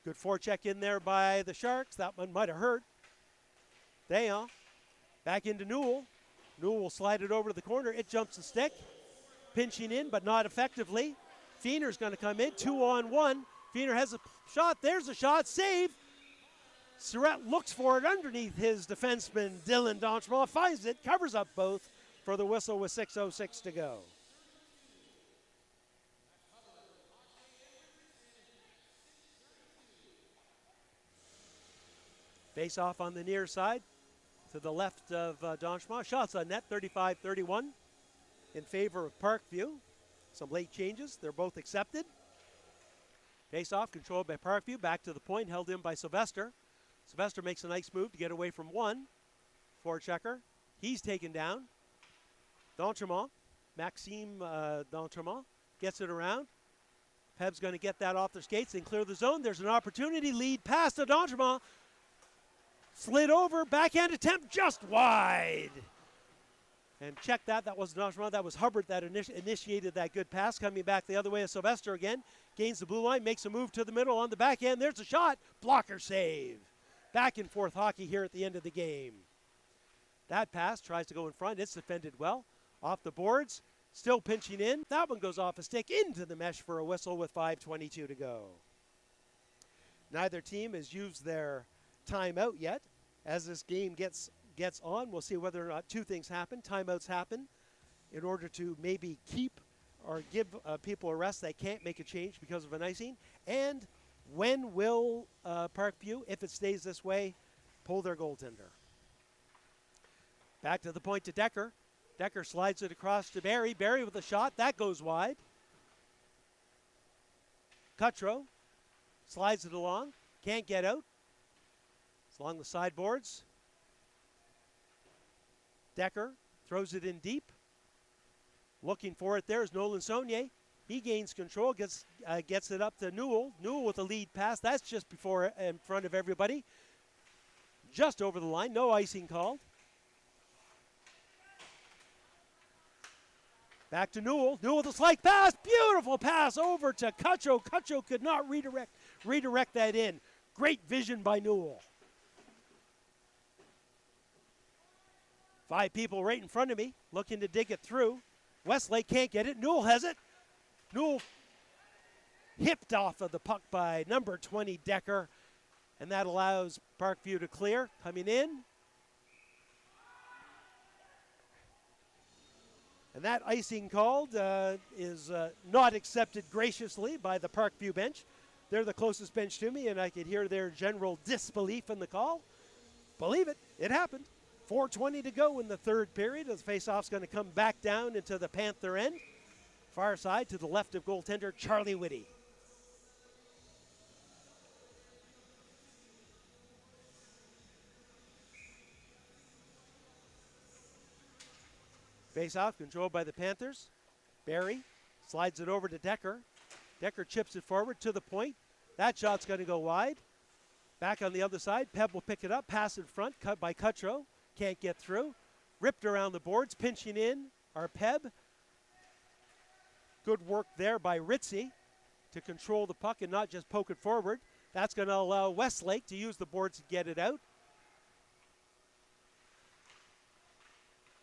Good forecheck in there by the Sharks. That one might have hurt. Dayon back into Newell. Newell will slide it over to the corner. It jumps the stick. Pinching in, but not effectively. Feener's going to come in. 2-on-1. Feener has a shot. There's a shot. Save. Surratt looks for it underneath his defenseman, Dylan D'Entremont. Finds it. Covers up both for the whistle with 6:06 to go. Face off on the near side to the left of Donchemont. Shots on net, 35-31 in favor of Parkview. Some late changes. They're both accepted. Face off controlled by Parkview. Back to the point, held in by Sylvester. Sylvester makes a nice move to get away from one. Forechecker. He's taken down. Donchemont, Maxime Donchemont, gets it around. Peb's going to get that off their skates and clear the zone. There's an opportunity. Lead pass to Donchemont. Slid over. Backhand attempt just wide. And check that. That was Donchemont. That was Hubbard that initiated that good pass. Coming back the other way is Sylvester again. Gains the blue line. Makes a move to the middle on the backhand. There's a shot. Blocker save. Back and forth hockey here at the end of the game. That pass tries to go in front. It's defended well. Off the boards. Still pinching in. That one goes off a stick into the mesh for a whistle with 5:22 to go. Neither team has used their timeout yet. As this game gets on, we'll see whether or not two things happen. Timeouts happen in order to maybe keep or give people a rest that can't make a change because of an icing. And when will Parkview, if it stays this way, pull their goaltender? Back to the point to Decker. Decker slides it across to Barry. Barry with a shot. That goes wide. Cutro slides it along. Can't get out. It's along the sideboards. Decker throws it in deep. Looking for it there is Nolan Saunier. He gains control, gets it up to Newell. Newell with a lead pass. That's just before in front of everybody. Just over the line. No icing called. Back to Newell. Newell with a slight pass. Beautiful pass over to Cutro. Cutro could not redirect that in. Great vision by Newell. 5 people right in front of me looking to dig it through. Westlake can't get it. Newell has it. Newell hipped off of the puck by number 20, Decker. And that allows Parkview to clear. Coming in. And that icing called is not accepted graciously by the Parkview bench. They're the closest bench to me, and I could hear their general disbelief in the call. Believe it, it happened. 4:20 to go in the third period as faceoff's going to come back down into the Panther end. Far side to the left of goaltender Charlie Whitty. Faceoff controlled by the Panthers. Barry slides it over to Decker. Decker chips it forward to the point. That shot's going to go wide. Back on the other side, Peb will pick it up, pass in front, cut by Cutro. Can't get through. Ripped around the boards, pinching in our Peb. Good work there by Ritzy to control the puck and not just poke it forward. That's going to allow Westlake to use the boards to get it out.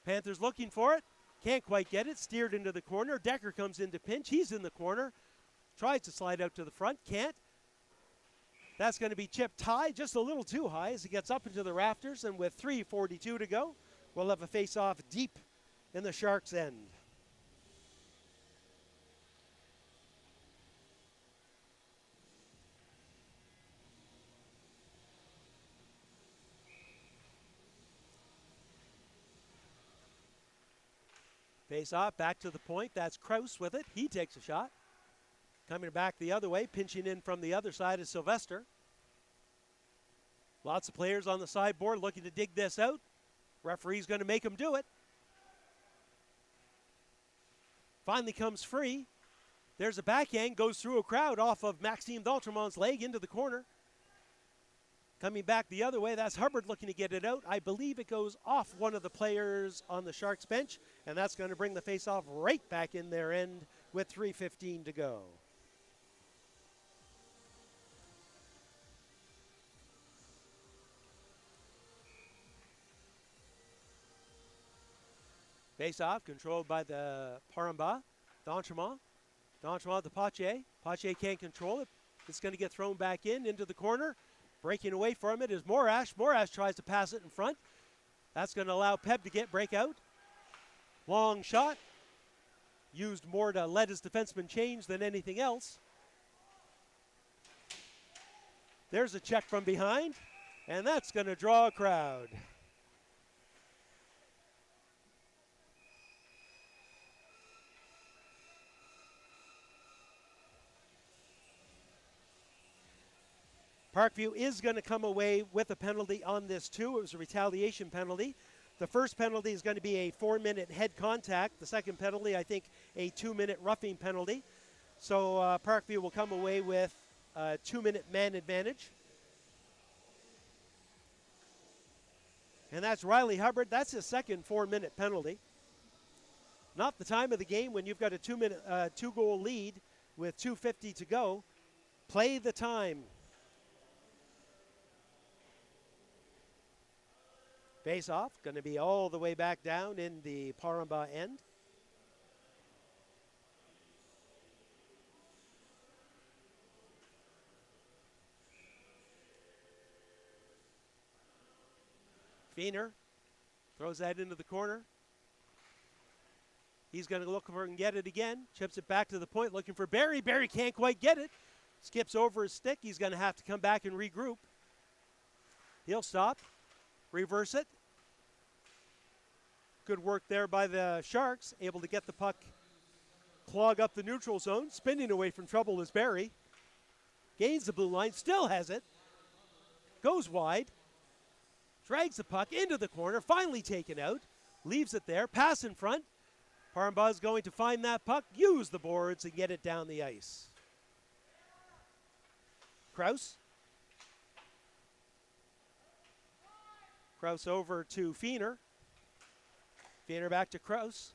Panthers looking for it. Can't quite get it. Steered into the corner. Decker comes in to pinch. He's in the corner. Tries to slide out to the front. Can't. That's going to be chipped high, just a little too high as he gets up into the rafters. And with 3:42 to go, we'll have a face-off deep in the Sharks' end. Face-off, back to the point. That's Kraus with it. He takes a shot. Coming back the other way, pinching in from the other side is Sylvester. Lots of players on the sideboard looking to dig this out. Referee's going to make him do it. Finally comes free. There's a backhand, goes through a crowd off of Maxime D'Altremont's leg into the corner. Coming back the other way, that's Hubbard looking to get it out. I believe it goes off one of the players on the Sharks bench, and that's going to bring the faceoff right back in their end with 3:15 to go. Face-off controlled by the Paramba. D'Entremont. D'Entremont to Pache. Pache can't control it. It's going to get thrown back into the corner. Breaking away from it is Morash. Morash tries to pass it in front. That's going to allow Peb to break out. Long shot. Used more to let his defenseman change than anything else. There's a check from behind. And that's going to draw a crowd. Parkview is going to come away with a penalty on this too. It was a retaliation penalty. The first penalty is going to be a 4-minute head contact. The second penalty, I think, a 2-minute roughing penalty. So Parkview will come away with a 2-minute man advantage. And that's Riley Hubbard. That's his second 4-minute penalty. Not the time of the game when you've got a 2-goal lead with 2:50 to go. Play the time. Face off, going to be all the way back down in the Paramba end. Feener throws that into the corner. He's going to look for and get it again. Chips it back to the point, looking for Barry. Barry can't quite get it. Skips over his stick. He's going to have to come back and regroup. He'll stop. Reverse it. Good work there by the Sharks, able to get the puck, clog up the neutral zone. Spinning away from trouble is Barry. Gains the blue line, still has it. Goes wide. Drags the puck into the corner, finally taken out. Leaves it there, pass in front. Paramba is going to find that puck, use the boards, and get it down the ice. Kraus. Kraus over to Feener. Feener back to Kraus.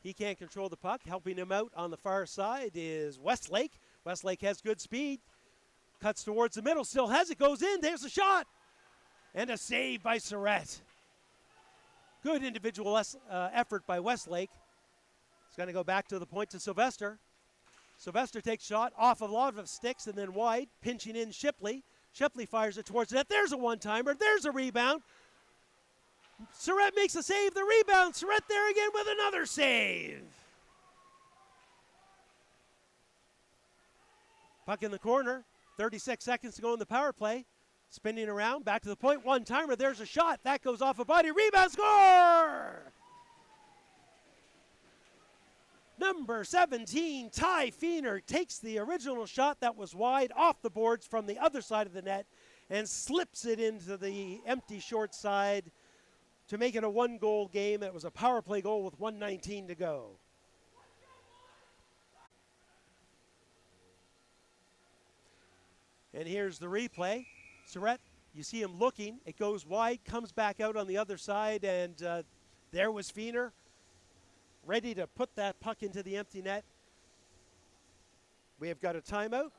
He can't control the puck. Helping him out on the far side is Westlake. Westlake has good speed. Cuts towards the middle, still has it, goes in. There's a shot. And a save by Surratt. Good individual effort by Westlake. It's going to go back to the point to Sylvester. Sylvester takes shot off a lot of sticks and then wide, pinching in Shipley. Shipley fires it towards the net. There's a one-timer. There's a rebound. Surratt makes a save. The rebound. Surratt there again with another save. Puck in the corner. 36 seconds to go in the power play. Spinning around. Back to the point. One-timer. There's a shot. That goes off a body. Rebound. Score! Number 17, Ty Feener, takes the original shot that was wide off the boards from the other side of the net and slips it into the empty short side to make it a one-goal game. It was a power play goal with 1:19 to go. And here's the replay. Surratt, you see him looking. It goes wide, comes back out on the other side, and there was Feener, ready to put that puck into the empty net. We have got a timeout.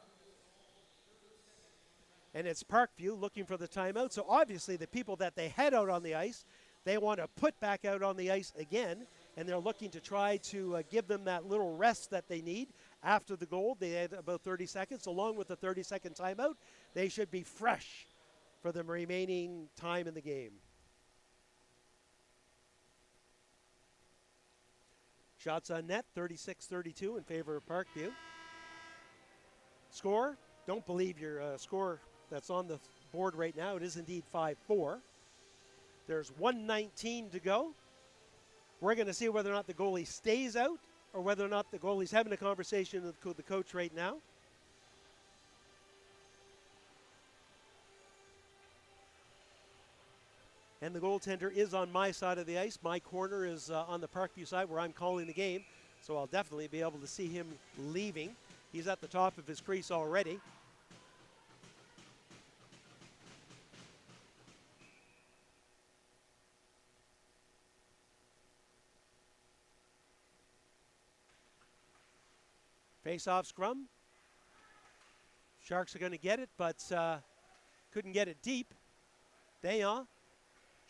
And it's Parkview looking for the timeout. So obviously the people that they had out on the ice, they want to put back out on the ice again. And they're looking to try to give them that little rest that they need after the goal. They had about 30 seconds. Along with the 30-second timeout, they should be fresh for the remaining time in the game. Shots on net, 36-32 in favor of Parkview. Score, don't believe your score that's on the board right now. It is indeed 5-4. There's 1:19 to go. We're going to see whether or not the goalie stays out or whether or not the goalie's having a conversation with the coach right now. And the goaltender is on my side of the ice. My corner is on the Parkview side where I'm calling the game. So I'll definitely be able to see him leaving. He's at the top of his crease already. Face-off scrum. Sharks are going to get it, but couldn't get it deep. Dayon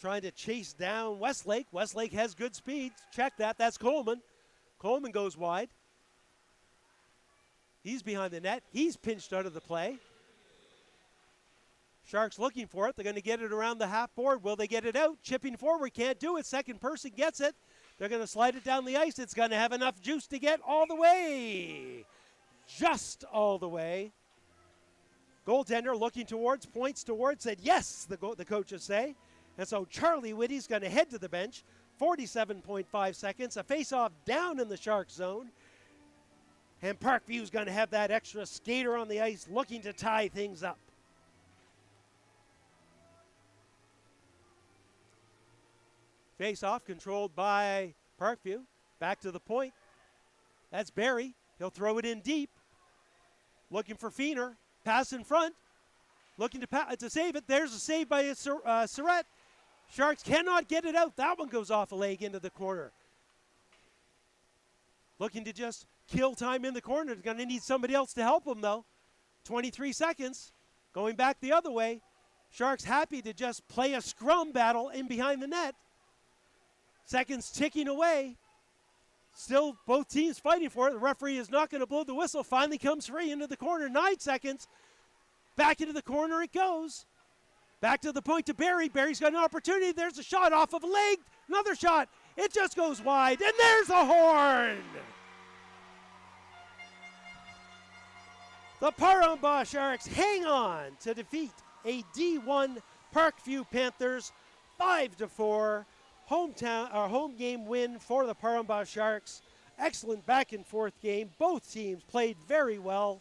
trying to chase down Westlake. Westlake has good speed. Check that. That's Coleman. Coleman goes wide. He's behind the net. He's pinched out of the play. Sharks looking for it. They're going to get it around the half board. Will they get it out? Chipping forward. Can't do it. Second person gets it. They're going to slide it down the ice. It's going to have enough juice to get all the way. Just all the way. Goaltender looking towards, points towards, said yes, the coaches say. And so Charlie Whitty's going to head to the bench. 47.5 seconds. A face-off down in the Sharks zone. And Parkview's going to have that extra skater on the ice looking to tie things up. Face-off controlled by Parkview. Back to the point. That's Barry. He'll throw it in deep. Looking for Feener. Pass in front. Looking to save it. There's a save by Surratt. Sharks cannot get it out. That one goes off a leg into the corner. Looking to just kill time in the corner. Going to need somebody else to help him, though. 23 seconds. Going back the other way. Sharks happy to just play a scrum battle in behind the net. Seconds ticking away. Still both teams fighting for it. The referee is not going to blow the whistle. Finally comes free into the corner. 9 seconds. Back into the corner it goes. Back to the point to Barry. Barry's got an opportunity. There's a shot off of a leg. Another shot. It just goes wide. And there's a horn. The Parkview Sharks hang on to defeat a D1 Parkview Panthers 5-4. Home game win for the Parkview Sharks. Excellent back and forth game. Both teams played very well,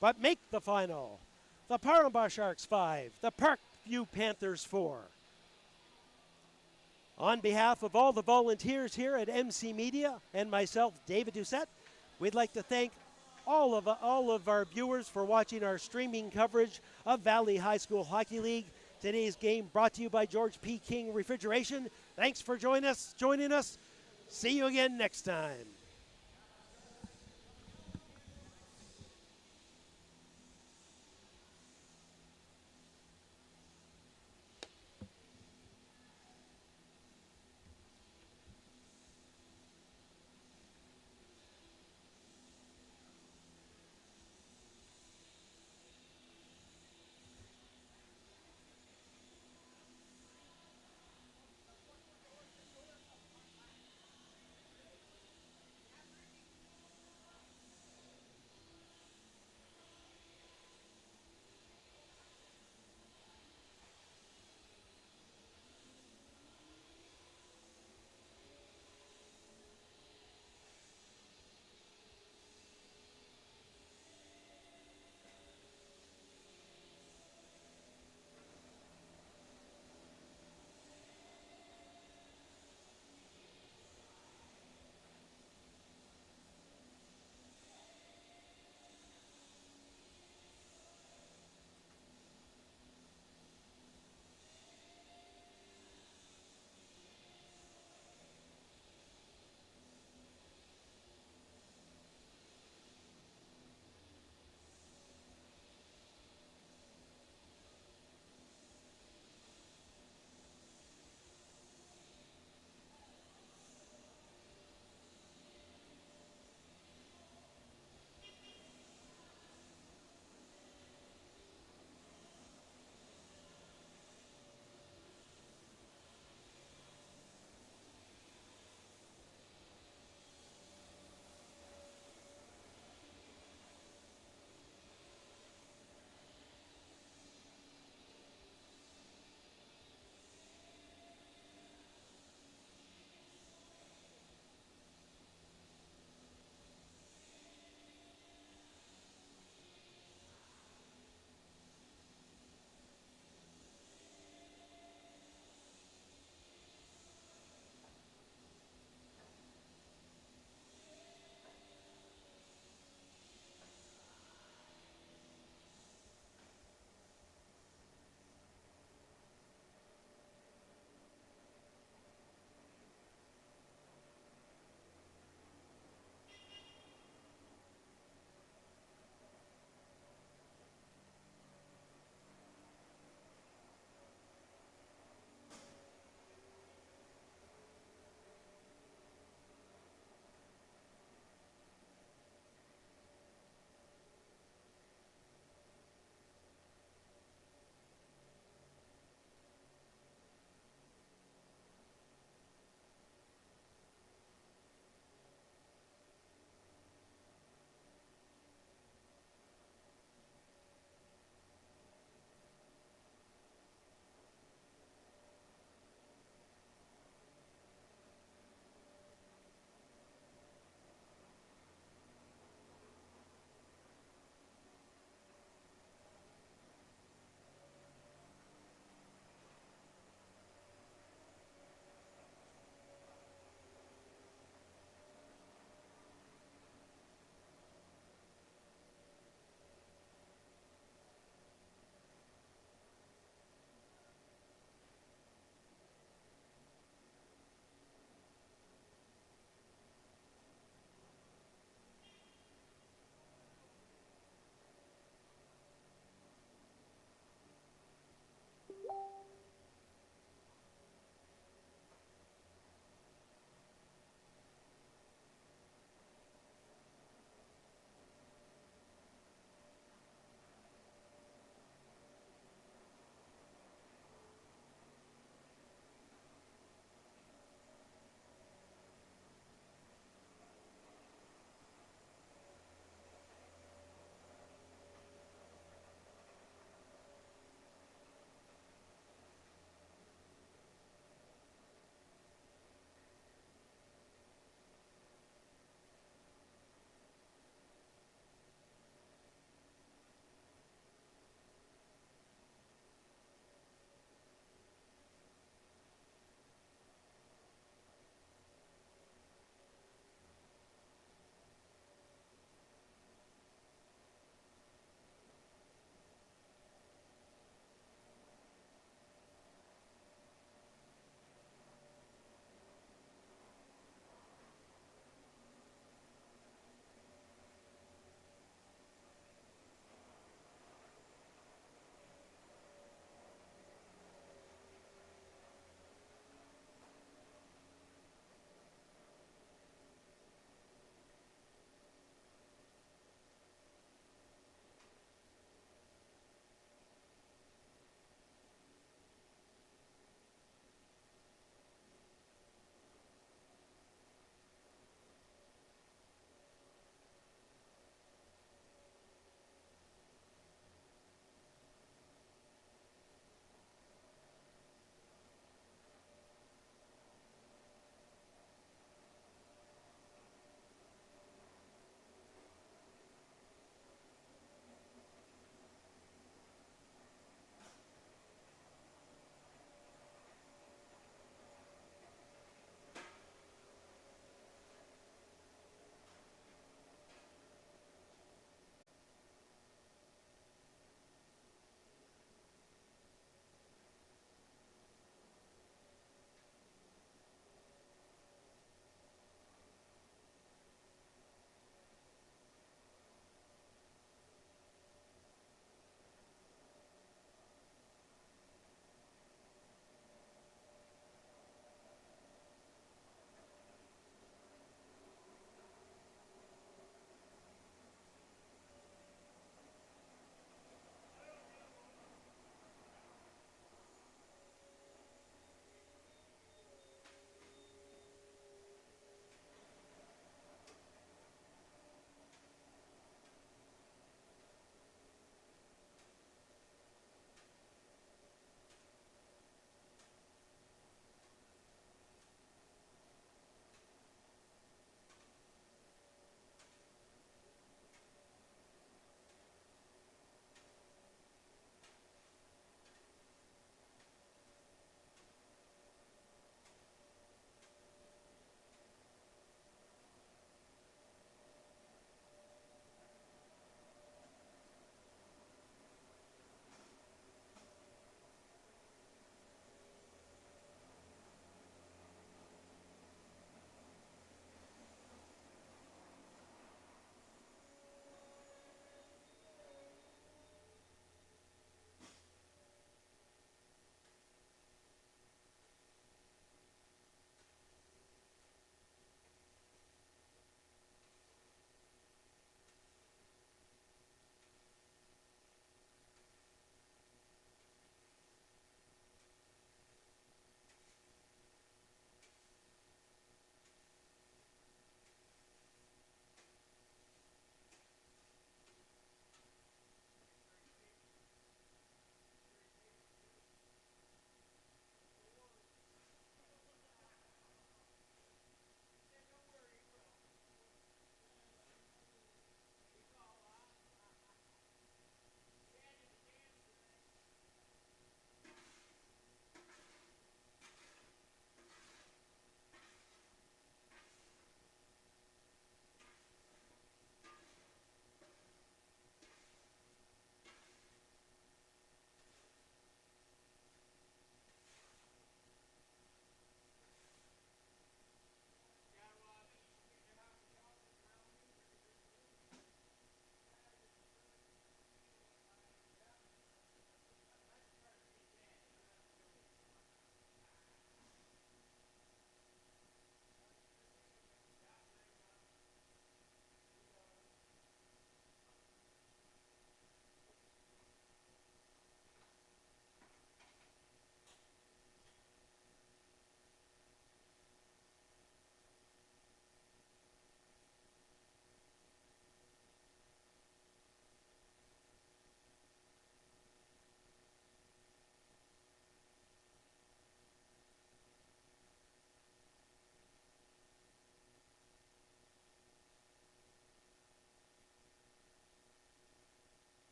but make the final. The Parkview Sharks 5, the Parkview Panthers 4. On behalf of all the volunteers here at MC Media and myself, David Doucette, we'd like to thank all of our viewers for watching our streaming coverage of Valley High School Hockey League. Today's game brought to you by George P. King Refrigeration. Thanks for joining us. See you again next time.